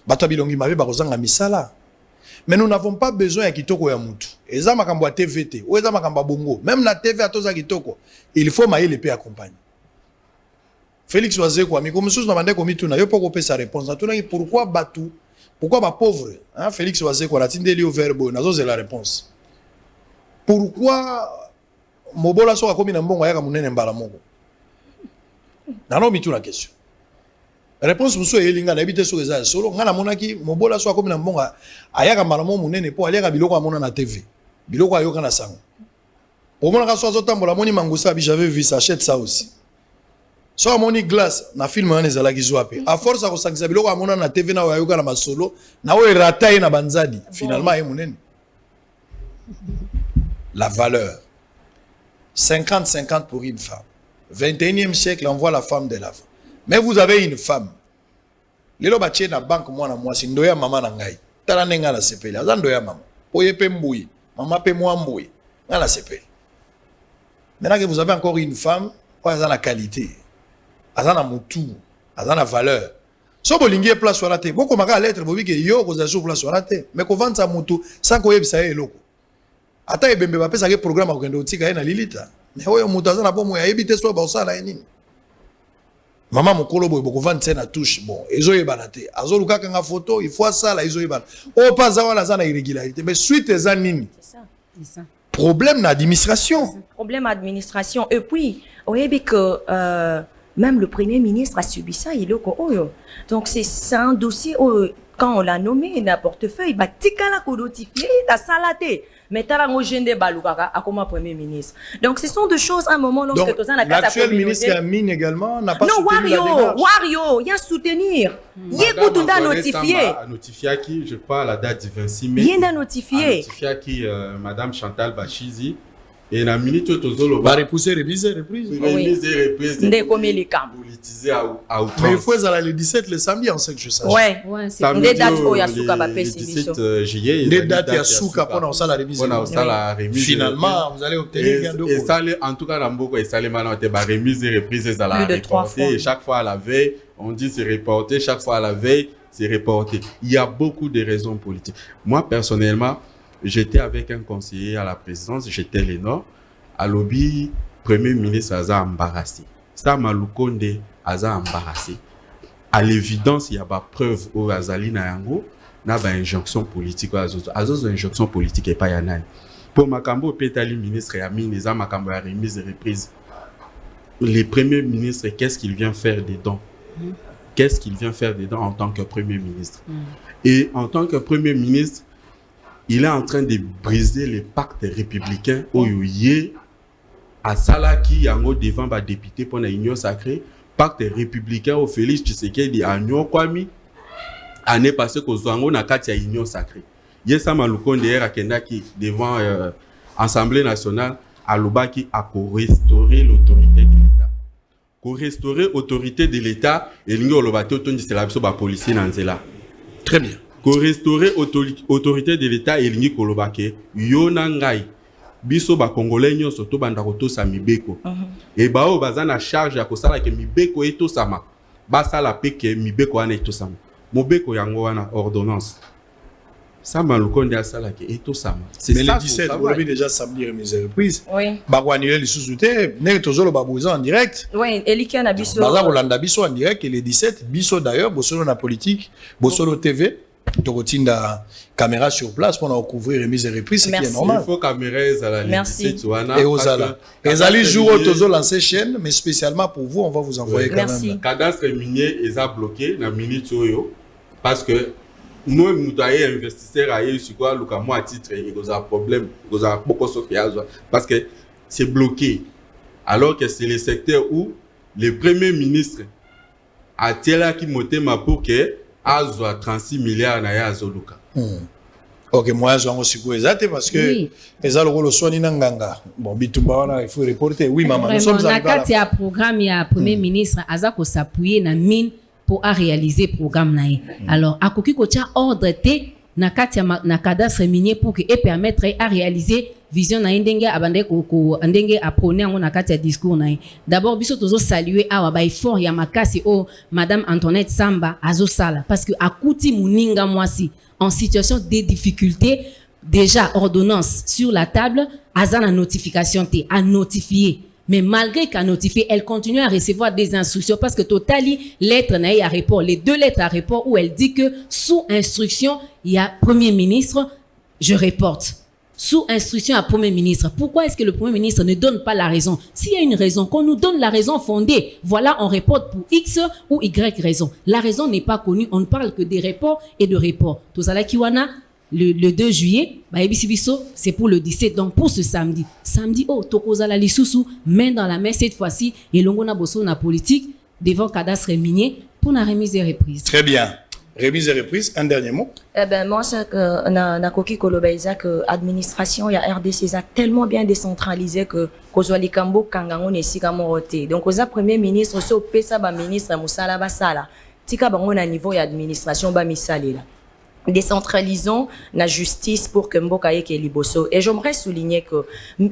Bato bilongi mabe ba kozanga misala. Mais nous n'avons pas besoin de kitoko ya mutu. Eza makambo ya TVT, ou eza makambo bongo. Même na TV atoza kitoko, il faut mailler les pays accompagner. Félix Wazeko, ami comme sous na bande komi tuna, yo poko pe sa réponse. Tuna pourquoi batu? Pourquoi ba pauvre? Hein, Félix Wazeko la tindeli au verbe, nazo c'est la réponse. Pourquoi mobola so akomi na mbongo yaka munene mbala moko? Nano mitu la question. Réponse muso elinga na ebite so eza solo ngana monaki mobola so akomi na mbonga ayaka malamo munene po aliaka biloko amona na TV biloko ayoka na sango omona ka so azotambola moni mangusa bi j'avais vu ça achète ça aussi so amoni glace na film wana ezala kizwape a force ko sakisa biloko amona na TV na ayoka na masolo na o rataye na banzadi finalement ay munene la valeur 50-50 pour une femme 21e siècle envoie la femme de l'avant. Mais vous avez une femme. Lelo batie na banque mwana mwasi ndoya mama na ngai. Tala nenga na sepeli. Aza ndoya mama. Oye pe mbouyi. Mama pe mwa mbouyi. Nga na sepeli. Maintenant que vous avez encore une femme, aza na qualité. Aza na mutu. Aza na valeur. So bolingi place wana te. Boko maka lettre bobi ke yo ko za sur place wana te. Mais ko vanta mutu sans ko yebisa eloko. Ata ebembe ba pesa ke programme ko ndo tika na lilita. Mais oyo mutu aza na bomo ya ebite so ba osala nini. Maman mokolo boy boko vendre na touche bon ezo yebana te azo luka kanga photo il faut ça là ezo yebana o pas za wala za na irrégularité mais suite za nini c'est ça problème na administration problème administration et puis oyebi que même le premier ministre a subi ça il est oyo donc c'est un dossier quand on l'a nommé dans portefeuille ba tikala ko notifier ta salate mais t'as un jeune balukaka à comme premier ministre. Donc ce sont deux choses à un moment lorsque tu as la carte. L'actuel ministre Amine également n'a pas soutenu la démarche. Wario, il y a soutenir. Il est pour notifier. Notifié qui, je crois, à la date du 26 mai. Il y a notifié. Notifié qui, Madame Chantal Bachizi. Et la minute Tozolo va repousser reprise. Reprise. Ndé comme les camps. Politisé à outrance. Mais il faut aller le 17 le samedi en ce que je sache. Ouais, c'est des dates où il y a souka ba pesi. Le 17 juillet. Des dates il y a souka pendant ça la remise. Finalement, vous allez obtenir gain de cause. Et ça en tout cas dans beaucoup et ça les maintenant te ba remise et reprise à la reporter et chaque fois à la veille, on dit c'est reporté, chaque fois à la veille, c'est reporté. Il y a beaucoup de raisons politiques. Moi personnellement, j'étais avec un conseiller à la présidence, j'étais Lénore, à lobby, premier ministre Aza embarrassé. Ça Malukonde Aza embarrassé. À l'évidence, il y a pas preuve au Azali na yango, na ba injonction politique azo injonction politique et pas yanani. Pour Makambo Petali ministre Yamine Eza Makambo a remise et reprise. Le premier ministre, qu'est-ce qu'il vient faire dedans? Qu'est-ce qu'il vient faire dedans en tant que premier ministre? Et en tant que premier ministre, il est en train de briser les pactes républicains au Yé à Salaki yango devant ba député pour la union sacrée pacte républicain au Félix Tshisekedi à Nyo Kwami année passée ko zango na kati ya union sacrée Yesa Malukonde akenda ki devant Assemblée nationale alobaki restaurer l'autorité de l'État. Restaurer l'autorité de l'État et lingi olobate otondisela biso ba policier na nzela. Très bien. Restaurer l'autorité de l'État et lingi kolobake yo na ngai biso ba congolais nyonso to banda kotosa mibeko. Et bao baza na charge ya kosala ke mibeko etosama. Basala peke mibeko wana etosama. Mobeko yango wana ordonnance. Ça m'a le compte à ça là qui est tout ça. C'est le 17, vous l'avez déjà samedi remise reprise. Oui. Bako annuler les sous-soutés, n'est toujours babouza en direct. Oui, Eliki na biso. Baza Rolanda biso en direct et le 17 biso d'ailleurs bosolo na politique, bosolo TV, tokotinda caméra sur place pour couvrir remise reprise, ce qui est normal. Il faut caméra à la 17 et aux ala. Les allez jour tozo lancer chaîne mais spécialement pour vous, on va vous envoyer quand même. Cadastre minier est bloqué na minute oyo parce que moi, nous avons investisseur à sur quoi, le cas moi à titre, il y a un problème, il y a beaucoup de choses parce que c'est bloqué. Alors que c'est le secteur où le premier ministre a tel qui monté ma pour que Azo 36 milliards na ya Zoluka. Ok, moi je suis exact parce que les algos le soignent n'anganga. Bon, bitumba il faut reporter. Oui, maman, nous sommes arrivés à la programme il y a premier ministre Azako s'appuyer na mine pour réaliser programme nae. Alors akoki ko tia ordre te na kati na cadastre minier pour que et permettre à réaliser vision na ndenge abande ko ndenge apone ngo na kati ya discours nae. D'abord biso tozo saluer awa ba effort ya makasi o madame Antoinette Samba azo sala parce que akuti muninga mwasi en situation de difficulté déjà ordonnance sur la table azana notification te a notifier. Mais malgré qu'à notifier, elle continue à recevoir des instructions parce que Totali, lettre n'a à report, les 2 lettres à report où elle dit que sous instruction, il y a Premier ministre, je reporte. Sous instruction à Premier ministre. Pourquoi est-ce que le Premier ministre ne donne pas la raison? S'il y a une raison, qu'on nous donne la raison fondée. Voilà, on reporte pour X ou Y raison. La raison n'est pas connue, on ne parle que des reports et de reports. Tout ça là, Kiwana, le 2 juillet, c'est pour le 17. Donc pour ce samedi, oh, Tokozala Lisusu, main dans la main cette fois-ci, et l'ongona bosso na politique devant cadastre minier pour la remise et reprise. Très bien. Remise et reprise, un dernier mot. Eh ben moi c'est que na koki kolobaisa que administration ya RDC a tellement bien décentralisé que kozwali kambo kangango nesika morote. Donc oza premier ministre so pesa ba ministre musala basala. Tika bango na niveau ya administration ba misalela. Décentralisons la justice pour que Mboka eke liboso. Et j'aimerais souligner que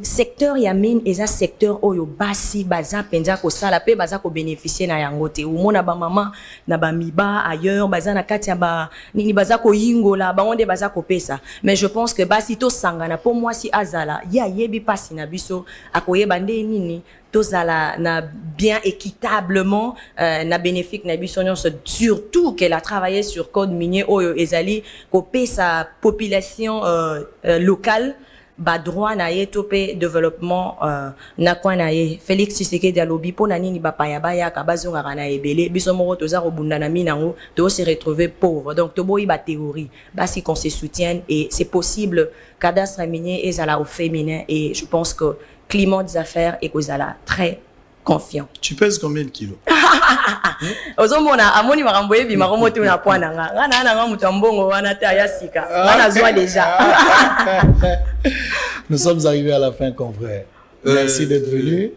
secteur yamin est un secteur oyo basi baza penza ko sala pe baza ko bénéficier na yangote. Ou mona ba maman na ba miba ailleurs baza na kati ya ba nini baza ko yingola ba onde baza ko pesa. Mais je pense que basi to sangana pour moi si azala ya yebi pasi na biso akoyeba nde nini tozala na bien équitablement na bénéfique na biso nyonso, surtout qu'elle a travaillé sur code minier oyo ezali kopé sa population locale ba droit na ye topé développement na kwa na ye. Félix Tshisekedi alobi pona nini ba paya baya ka bazonga na ebele biso moko toza ko bunda na minango to se retrouver pauvre. Donc to boyi ba théorie basi qu'on se soutienne et c'est possible cadastre minier ezala au féminin et je pense que climat des affaires et Kozala très confiant. Tu pèses combien de kilos? Ozomona amoni makamboye bi makomoto na poana nga. Ngana na nga mutambongo wana ta yasika. Ngana zwa déjà. Nous sommes arrivés à la fin, confrère. Merci d'être venu.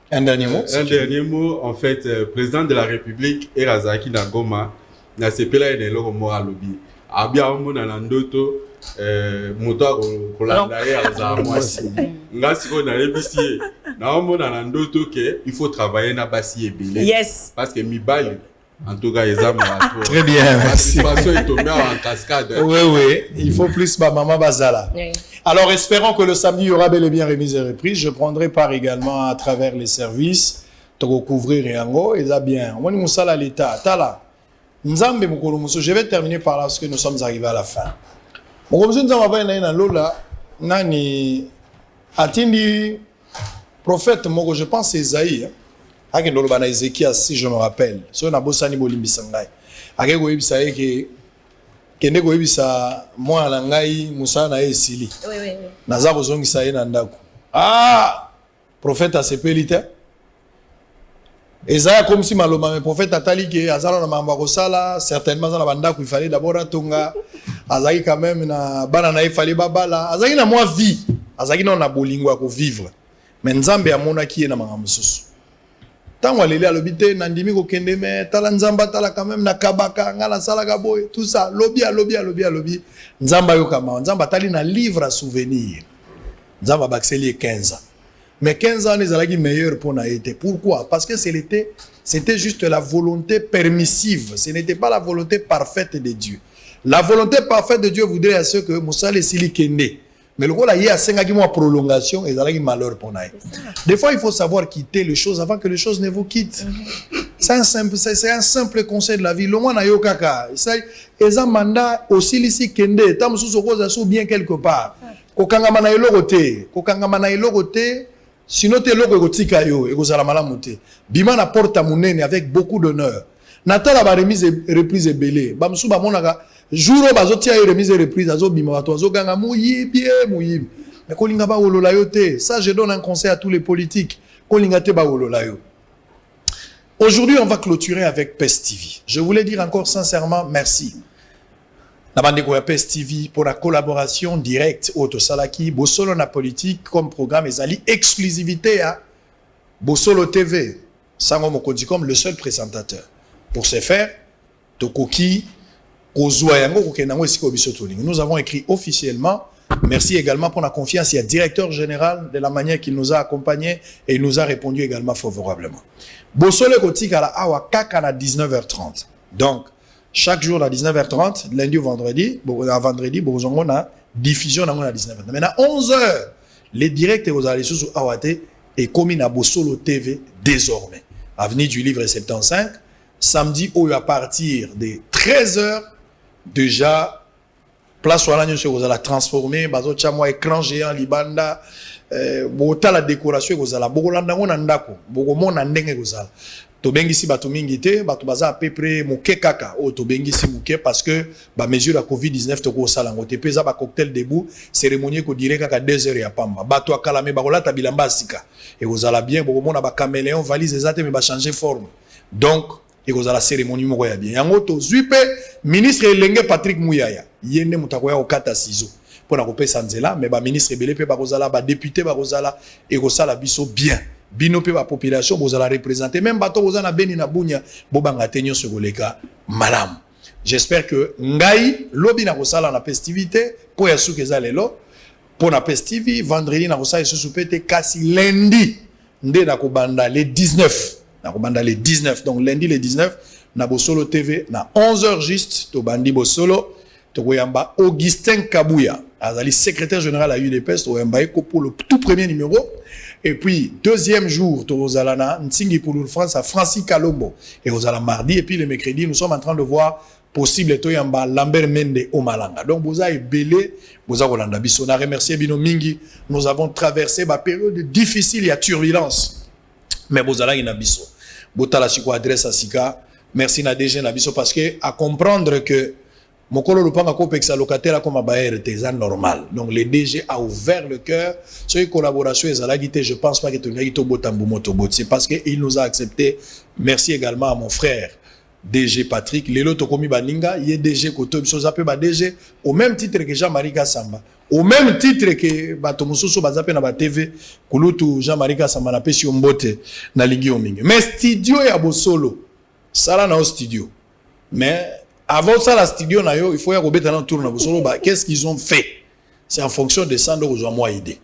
Un dernier mot? Un dernier mot, en fait, président de la République Erazaki Nagoma na sepela ene loko mo alobi. Abia omona na ndoto moto kolanda ye aza mwasi. Ngasi ko na ebisi na omona na ndoto ke il faut travailler na basi ebele. Yes. Parce que mibali en tout cas ils aiment la. Très bien, merci. Participation est tombée en cascade. Oui, il faut plus ma maman Bazala. Oui. Alors espérons que le samedi il y aura bel et bien remise et reprise. Je prendrai part également à travers les services pour couvrir Yango et ça bien. On va nous à l'état. Tala. Nzambe mukolo muso. Je vais terminer par là parce que nous sommes arrivés à la fin. Mukolo muso nzamba ba na lola nani atindi prophète moko je pense Esaïe. Ake ndolo bana Ézéchias si je me rappelle. So na bosani bolimbisa ngai. Ake ko yebisa ke kende ko yebisa mwa na ngai musa na esili. Oui. Naza kozongisa ye na ndako. Ah! Prophète asepeli te. Esaïe comme si maloma mais prophète atali ke azala na mamba ko sala certainement za na bandako il fallait d'abord atonga azaki quand même na bana na il fallait babala azaki na moi vie azaki na bolingo ko vivre mais nzambe amonaki ye na makambo mosusu ntango aleli alobi te nandimi kokende me tala nzambe atala quand même nakabaka nga nasalaka boye tout ça lobi nzambe ayokama nzambe atali na livre à souvenir nzambe abakiseli ye 15 ans mais 15 ans ezalaki meilleur pour na été. Pourquoi? Parce que c'était juste la volonté permissive, ce n'était pas la volonté parfaite de Dieu. La volonté parfaite de Dieu voudrait à ce que Moussa le sili kende. Mais le rôle il y a 5 mois prolongation et ezalaki malheur pour na. Des fois il faut savoir quitter les choses avant que les choses ne vous quittent. C'est un simple conseil de la vie. Le moins na yo kaka, c'est un mandat aussi lisi kende, tam sous cause sous bien quelque part. Kokanga mana eloko te, sinon te loko ekotika yo ekozala malamu te. Bima na porta munene avec beaucoup d'honneur. Natala ba remise reprise belé. Ba msuba monaka jour bazotia remise reprise azo bima bato azo ganga muyibi. Mais kolinga ba wolola yo te. Ça je donne un conseil à tous les politiques. Kolinga te ba wolola yo. Aujourd'hui, on va clôturer avec PES TV. Je voulais dire encore sincèrement merci. Nabandeko ya PES TV pour la collaboration directe au Salaki, Bosolo na politique comme programme ezali exclusivité à Bosolo TV. Sango Mokonzi comme le seul présentateur. Pour ce faire, Tokoki Kozwa yango kokenango esiko biso tolingi. Nous avons écrit officiellement. Merci également pour la confiance. Il y a directeur général de la manière qu'il nous a accompagnés et il nous a répondu également favorablement. Bosolo Kotika la awa kaka na 19h30. Donc chaque jour à 19h30, lundi ou vendredi, à vendredi, on a diffusion à 19h30. Maintenant, à 11h, les directs aux allées sous Awate et commis à Bosolo TV désormais. Avenue du Livre 75, samedi où à partir de 13h, déjà, place où on a transformé, bazo chamo écran géant, libanda, bota la décoration, vous allez, bokolanda on andako, bokomon andenge vous allez. Tobengisi bato mingi te bato baza à peu près muke kaka o tobengisi muke parce que ba mesure la Covid-19 toko sala ngote peza ba cocktail debout cérémonie ko dire kaka 2 heures ya pamba bato akalame bakolata bilamba sika et vous allez bien bokomona ba caméléon valise ezate mais ba changer forme donc et vous allez la cérémonie moko ya bien yango to zuipe ministre Elenge Patrick Muyaya yende mutakoya okata ciseaux pour na kopesa nzela mais ba ministre belé pe ba kozala ba député ba kozala et kosala biso bien bino pe ba population vous allez représenter même bato vous na beni na bunya bobanga tenyo segoleka malam. J'espère que ngai lobi na kosala na festivité pour ya suke za lelo pour na festivité vendredi na kosala su supete kasi lundi nde na kobanda le 19 na kobanda le 19 donc lundi le 19 na Bosolo TV na 11h juste to bandi Bosolo to koyamba Augustin Kabuya azali secrétaire général à UDPS to yamba ko pour le tout premier numéro. Et puis, deuxième jour, Torozalana, Ntingi pour le France à Francis Kalombo. Et Rosala mardi, et puis le mercredi, nous sommes en train de voir possible Toyamba Lambert Mende au Malanga. Donc, vous avez belé, vous avez Rolanda Bisso. On a remercié Bino Mingi. Nous avons traversé ma période difficile, il y a turbulence. Mais vous avez une Bisso. Botala Siko adresse à Sika. Merci Nadege Nabisso parce que, à comprendre que Mokolo Lupanga Kopexa locataire comme Abaer c'est normal. Donc le DG a ouvert le cœur. Sur une collaboration, je pense pas que tu n'as pas c'est parce qu'il nous a accepté. Merci également à mon frère DG Patrick. Lelo Tokomi Baninga, il est DG Koto, DG au même titre que Jean-Marie Kassamba. Au même titre que Batomososo Bazape na TV, Kulutu Jean-Marie Kassamba na pesi ombote na ligi omingi. Mais studio ya Bosolo, ça là na studio. Mais avant ça, la studio, il faut y avoir un tour. Qu'est-ce qu'ils ont fait? C'est en fonction de ça que vous avez moi idée.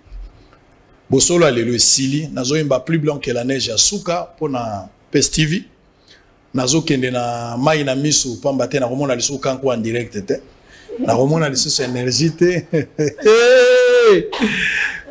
Bosolo a le Sili, nazo imba plus blanc que la neige à Souka pour na PES TV. Nazo kende na mai na misu pamba te na romona le Souka en direct te. Na romona le sous énergie te.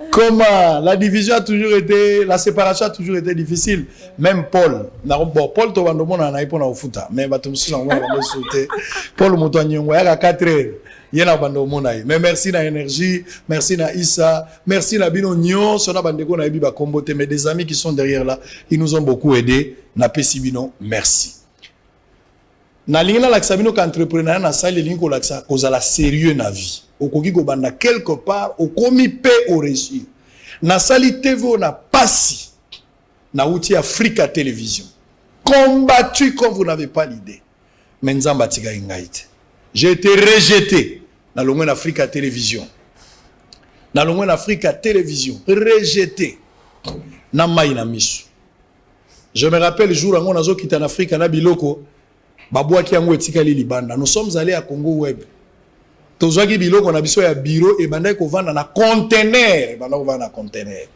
Comment la division a toujours été, la séparation a toujours été difficile. Même Paul, bon, Paul to bandomo na ipo na ufuta, mais batumsu na ngwa na sauter. Paul Moutanyongo ya 4 heures, yena bandomo na. Mais merci na énergie, merci na Issa, merci na bino nyon, sona bandeko na biba kombote, mais des amis qui sont derrière là, ils nous ont beaucoup aidé. Na pesi bino, merci. Na lingina la sabino qu'entrepreneur na sali lingo la kozala sérieux na vie. Okoki ko banda quelque part au komi pe au réussir. Na sali TV na passi na outil Africa Télévision. Combattu comme vous n'avez pas l'idée. Menzamba tiga ingaite. J'ai été rejeté dans le monde Africa Télévision. Dans le monde Africa Télévision, rejeté. na mai na miso. Je me rappelle le jour où on a quitté en Afrique na biloko babwaki yango etikali libanda. Nous sommes allés à Congo Web. Tozwaki biloko na biso ya bureau et bandai ko vendre na conteneur, bandai ko vendre na conteneur.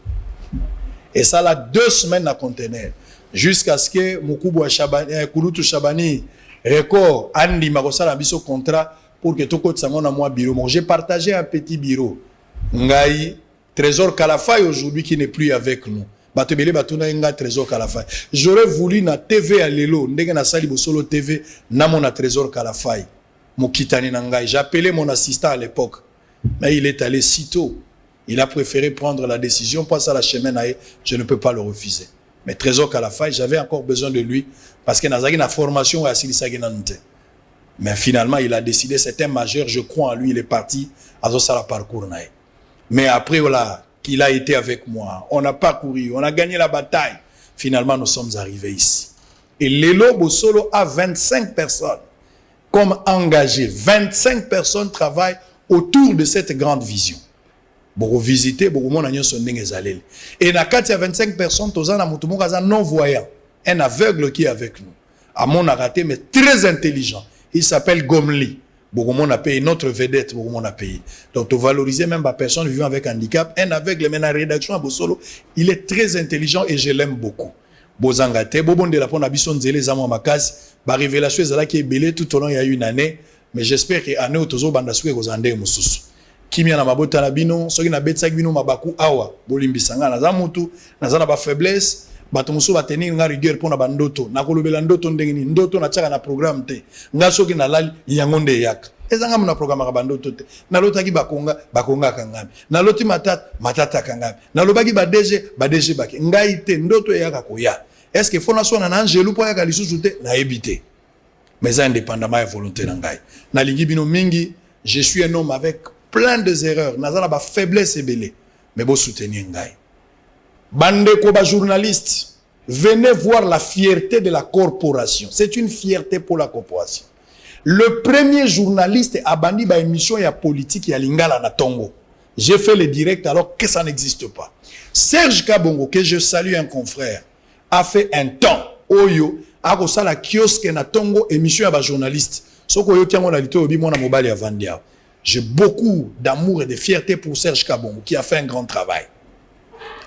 Et ça là 2 semaines na conteneur jusqu'à ce que Mukubu Shabani Kulutu Shabani record andi makosala biso contrat pour que toko tsango na moi bureau. J'ai partagé un petit bureau. Ngai Trésor Kalafay aujourd'hui qui n'est plus avec nous. Batebele batuna nga Trésor Kalafay. J'aurais voulu na TV à Lelo, ndenge na sali bosolo TV na mon Trésor Kalafay. Mokitani nangai. J'ai appelé mon assistant à l'époque. Mais il est allé si tôt. Il a préféré prendre la décision, passer à la chemin, je ne peux pas le refuser. Mais Trésor Kalafay, j'avais encore besoin de lui parce qu'il a une formation à Silisaginante. Mais finalement, il a décidé, c'est un majeur, je crois en lui, il est parti à Zosala parcours. Mais après, voilà, qu'il a été avec moi, on a parcouru, on a gagné la bataille. Finalement, nous sommes arrivés ici. Et Lelo Bosolo a 25 personnes comme engagées. 25 personnes travaillent autour de cette grande vision. Beaucoup visiter, beaucoup de gens sont nés. Et dans 25 personnes, tous un non-voyant, un aveugle qui est avec nous. À mon raté, mais très intelligent. Il s'appelle Gomli. Beaucoup de gens ont payé notre vedette, beaucoup de gens ont payé. Donc, tu valoriser même la personne vivant avec handicap. Un aveugle, mais dans la rédaction à Bosolo, il est très intelligent et je l'aime beaucoup. Bozangate, Bobon de la Pon Abisson Zélé Zamo Makas, ma révélation est là qui est belée tout au long il y a une année, mais j'espère que l'année où Tozo Bandasoué Gozandé Moussous. Kimi na mabota na bino, soki na betsa bino mabaku awa, bolimbisanga na zamutu, na zana ba faiblesse, bato musu ba tenir nga rigueur pona bandoto, na kolobela ndoto ndenge ni ndoto na tsaka na programme te. Nga soki na lali yango nde yaka. Ezanga mna programme ka bandoto te. Na lotaki bakonga kangami. Na loti matata kangami. Na lobaki ba DG baki. Ngai te ndoto yaka koya. Est-ce que faut na sona na angelu po yaka lisusu te na ebité. Mais indépendamment de volonté na ngai. Na lingi bino mingi, je suis un homme avec plein de erreurs, nazana ba faiblesse et belé, mais bon soutenir ngai. Bande koba journaliste, venez voir la fierté de la corporation. C'est une fierté pour la corporation. Le premier journaliste a bandi ba émission ya politique ya lingala na Tongo. J'ai fait le direct alors que ça n'existe pas. Serge Kabongo, que je salue un confrère, a fait un temps oyo a kosa la kiosque na Tongo émission ya ba journaliste. Soko yo kiango na lito obi mona mobali ya vandia. J'ai beaucoup d'amour et de fierté pour Serge Kabongo qui a fait un grand travail.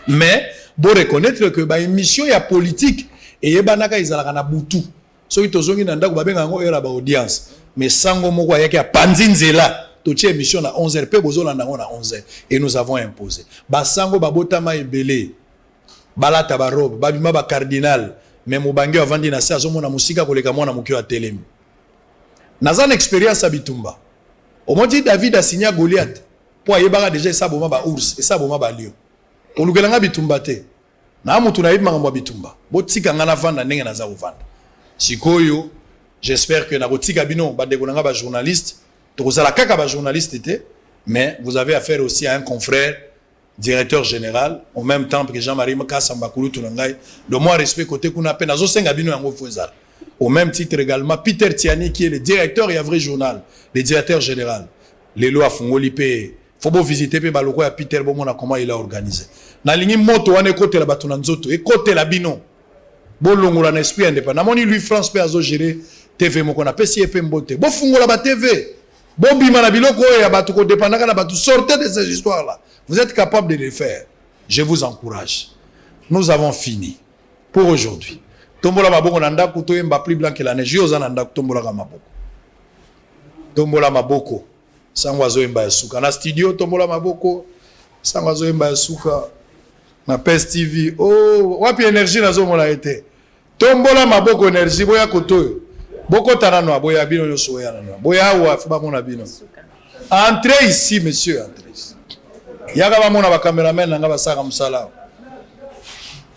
Mais, pour reconnaître que la mission est politique et yebanaka izalaka na butu. Soki tozongi na ndako babenga ngo era ba audience. Mais sango moko yake ya panzinzela totie émission na 11h pe bozolanda ngo na 11h et nous avons imposé. Ba sango babotama ebele. Balata ba robe, babima ba cardinal, mais mobangi avandi na sa zomona musika koleka mwana mukio a telemi. Nazan expérience abitumba. Au moment où David a signé Goliath, pour y avoir déjà ça boma ba ours et ça boma ba lion. On nous gelanga bitumba te. Na mutu na yibma ngwa bitumba. Botika ngana vanda ndenge na za uvanda. Sikoyo, j'espère que na botika bino ba dekolanga ba journaliste, tokozala kaka ba journaliste te, mais vous avez affaire aussi à un confrère directeur général en même temps que Jean-Marie Makasamba Kulutu ngai. De moi respect côté kuna pe nazo senga bino yango fozala. Au même titre également, Peter Tiani, qui est le directeur et vrai journal, le directeur général. Les lois font l'IP. Faut beau visiter Baloko et Peter Bomona comment il a organisé. Na lingi moto wane côté la batuna nzoto et côté la bino. Bolongo la esprit indépendant. Moni lui France pe azo gérer TV moko na pesi EP mbote. Bo fungola ba TV. Bo bima na biloko ya batu ko dépendant na batu sortez de ces histoires là. Vous êtes capable de les faire. Je vous encourage. Nous avons fini pour aujourd'hui. Tombola maboko na ndako to yemba plus blanc que la neige yo za na ndako tombola ka maboko. Tombola maboko sangwa zo yemba suka na studio tombola maboko sangwa zo yemba suka na PES TV. Oh wapi énergie nazo mona été. Tombola maboko énergie boya koto. Boko tanano boya bino yo soya na. Boya wa fa mona bino. Entrez ici monsieur, entrez ici. Yaka ba mona ba cameraman nga ba saka musala.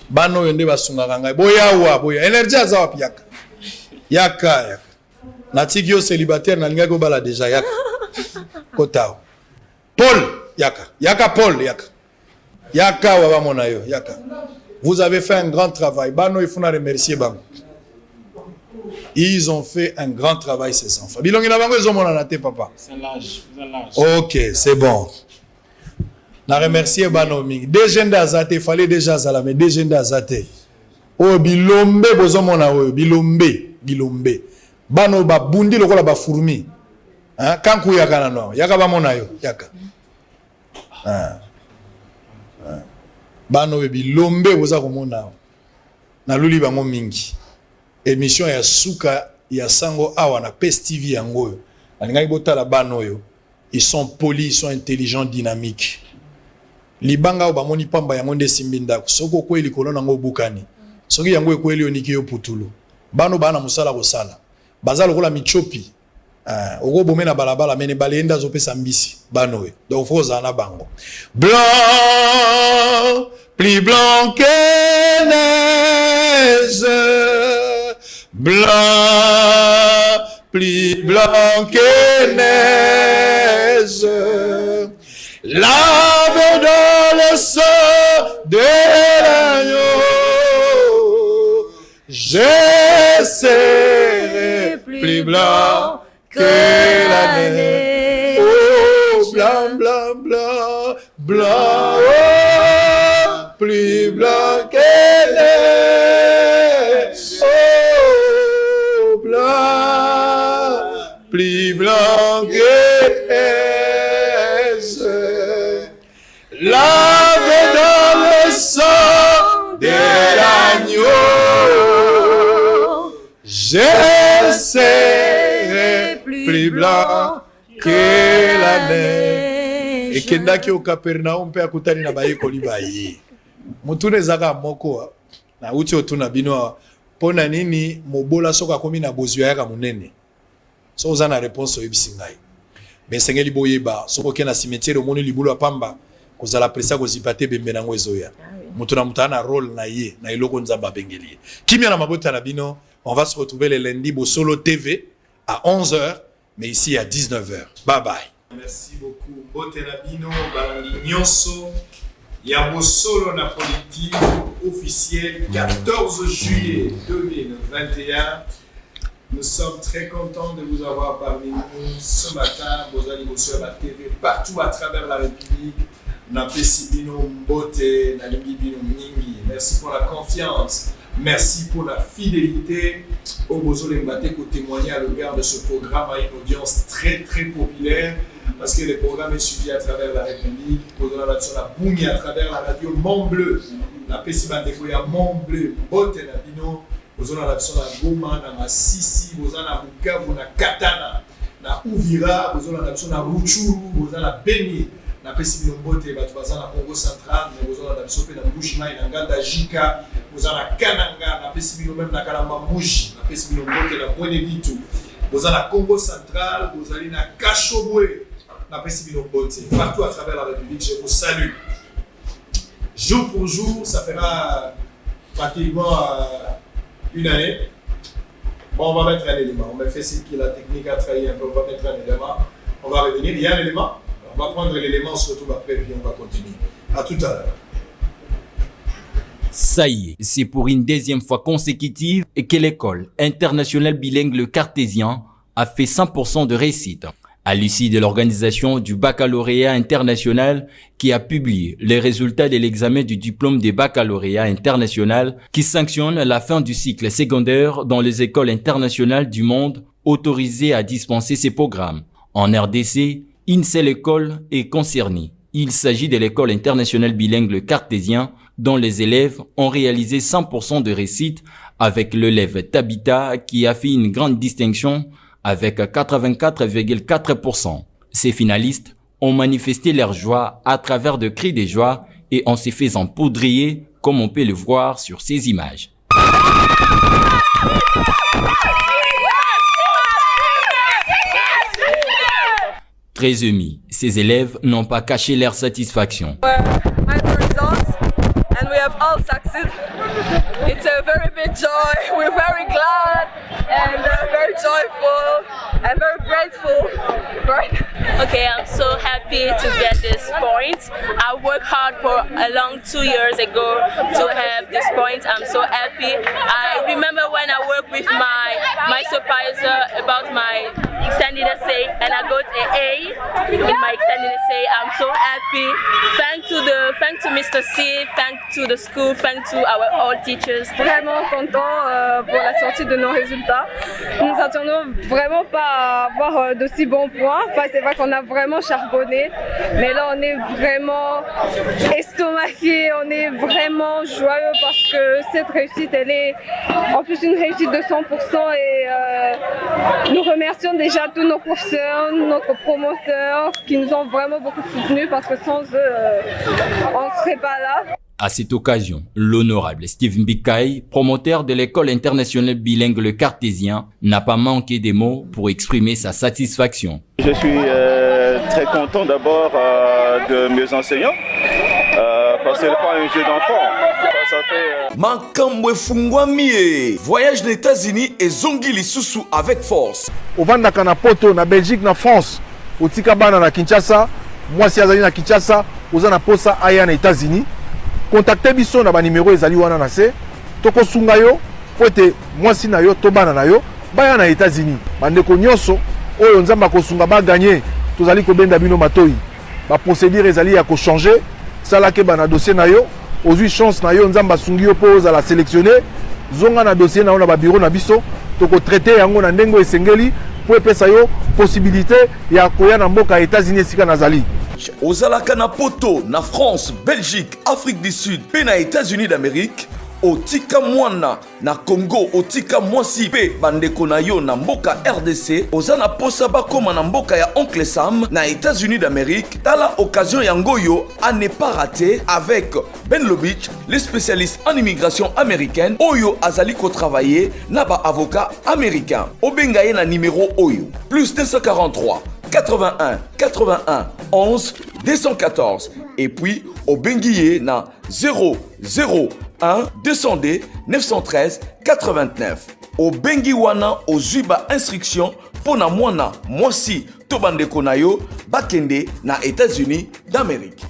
Bano yende basunga ngai boya boya énergie za wapi yaka natigio célibataire na linga ko bala déjà yaka kotao Paul yaka Paul yaka wa mona yo yaka. Vous avez fait un grand travail. Bano il faut na remercier bango. Ils ont fait un grand travail ces enfants. Bilongi na bango ils ont mona na te papa. C'est l'âge. OK, c'est bon. Na remercier bano mingi. DG Ndazate, fallait déjà ça là, mais DG Ndazate. Oh, bilombe, bozomona oyo, bilombe. Bano ba bundi lokola ba fourmi. Hein, kanku yaka na no. Yaka ba mona yo, yaka. Bano bilombe boza komona. Na luli bango mingi. Émission ya suka ya sango awa na PES TV yango yo. Alingai botala bano yo. Ils sont polis, ils sont intelligents, dynamiques. Libanga ba moni pamba yango nde simbinda. Soko ko likolo nango bukani. Soki yango ekweli oniki yo putulu. Bano bana musala ko sala. Bazalo kola michopi. Oko bomena balabala mene balenda zopesa mbisi bano we. Donc faut zana bango. Blanc, plus blanc que neige. Blanc, plus blanc que neige. Lave dans le sang de l'agneau. Je serai plus blanc que la neige. Oh, blanc, blanc, blanc, blanc, oh, plus blanc que neige. Oh, blanc, plus blanc que neige. Lavé dans le sang de l'agneau. Je serai plus blanc que la neige. Et kendaki au Capernaum pe akutani na bayekoli bayi. Mutune zaka moko na uti otuna bino pona nini mobola soka komi na bozwa yaka munene. So uzana réponse oyibisingai. Mais sengeli boyeba soko kena cimetière omoni libulu apamba kozala presa kozipate bembe nango ezoya. Mutuna mutana rôle na ye na iloko nzamba bengeli. Kimia na mabota na bino. On va se retrouver le lundi au Solo TV à 11h, mais ici à 19h. Bye bye. Merci beaucoup. Botenabino, Balandi Nyonso, Yabo Solo na politique officielle 14 juillet 2021. Nous sommes très contents de vous avoir parmi nous ce matin. Vous allez vous sur la TV partout à travers la République. Napesibino Mbote, Nalibino Mingi. Merci pour la confiance. Merci pour la fidélité. Au Bozole Mbate pour témoigner à l'égard de ce programme à une audience très très populaire parce que le programme est suivi à travers la République. Bozole la Boumi à travers la radio Mont-Bleu. La Pessimandeko ya Mont-Bleu. Bote na Bino. Bozole la Goma, na Masisi, Bozole na Bukavu, na Katana, na Uvira, Bozole la Ruchuru, Bozole la Beni. Na pesi bilombote batu baza na Congo Central, na bozala na biso pe na Mbushimai na Nganda Jika, bozala na Kananga, na pesi bilo même na Kalamba Mbushi, na pesi bilombote na Mwene Bitu, bozala na Congo Central, bozali na Kashobwe, na pesi bilombote partout à travers la République. Je vous salue. Jour pour jour, ça fera pratiquement une année. Bon, on va mettre un élément. On a fait ce que la technique a trahi un peu. On va mettre un élément. On va revenir. Il y a un élément. On va prendre l'élément, on se retrouve après, puis on va continuer. À tout à l'heure. Ça y est, c'est pour une deuxième fois consécutive que l'école internationale bilingue Le Cartésien a fait 100% de réussite. À l'issue de l'organisation du baccalauréat international qui a publié les résultats de l'examen du diplôme de baccalauréat international qui sanctionne la fin du cycle secondaire dans les écoles internationales du monde autorisées à dispenser ces programmes. En RDC, une seule école est concernée. Il s'agit de l'école internationale bilingue Le Cartésien, dont les élèves ont réalisé 100% de réussite avec l'élève Tabita qui a fait une grande distinction avec 84,4%. Ces finalistes ont manifesté leur joie à travers de cris de joie et en se faisant poudrier comme on peut le voir sur ces images. Très émus, ces élèves n'ont pas caché leur satisfaction. And we have all succeeded. It's a very big joy. We're very glad and very joyful and very grateful. Right? Okay, I'm so happy to get this point. I worked hard for a long 2 years ago to have this point. I'm so happy. I remember when I worked with my supervisor about my extended essay and I got an A in my extended essay. I'm so happy. Thanks to Mr. C, thanks to the school, thanks to our all teachers. Vraiment content pour la sortie de nos résultats. Nous ne s'attendons vraiment pas à avoir d'aussi bons points. Enfin, c'est vrai qu'on a vraiment charbonné, mais là on est vraiment estomaqué, on est vraiment joyeux parce que cette réussite, elle est en plus une réussite de 100% et nous remercions déjà tous nos professeurs, notre promoteur qui nous ont vraiment beaucoup soutenus parce que sans eux, on ne serait pas là. À cette occasion, l'honorable Steve Mbikaï, promoteur de l'école internationale bilingue Le Cartésien, n'a pas manqué des mots pour exprimer sa satisfaction. Je suis très content d'abord de mes enseignants, parce que ce n'est pas un jeu d'enfant. Ça fait... Makambo efungwami, voyage aux États-Unis et zongi lisusu avec force. Ovandaka na poto na Belgique na France, otika bana na Kinshasa, mwasi azali na Kinshasa, oza na posa aya na États-Unis. Contactez biso na ba numéro ezali wana na se. Toko sunga yo, pote mwasi na yo to bana na yo, baya na États-Unis. Bandeko nyonso oyo nzamba ko sunga ba gagner, tozali ko benda bino matoi. Ba procédure ezali ya ko changer, sala ke bana dossier na yo, ozui chance na yo nzamba sungi yo po za la sélectionner, zonga na dossier na yo na ba bureau na biso, toko traiter yango na ndengo esengeli po epesa yo possibilité ya koya na mboka États-Unis sika nazali. Ozalaka na poto na France, Belgique, Afrique du Sud, pe na États-Unis d'Amérique, otika mwana na Congo, otika mwasi pe bandeko na yo na mboka RDC, ozana posa bakoma na mboka ya Oncle Sam na États-Unis d'Amérique. Tala occasion yango yo à ne pas rater avec Ben Lobich, le spécialiste en immigration américaine, oyo azali ko travailler na ba avocat américain. Obengaye na numéro oyo plus 243 81 81 11 214 et puis au Benguié na 001 200D 913 89 au Benguiwana au Zuba instruction pour na mwana mwasi to bandeko na yo bakende na États-Unis d'Amérique.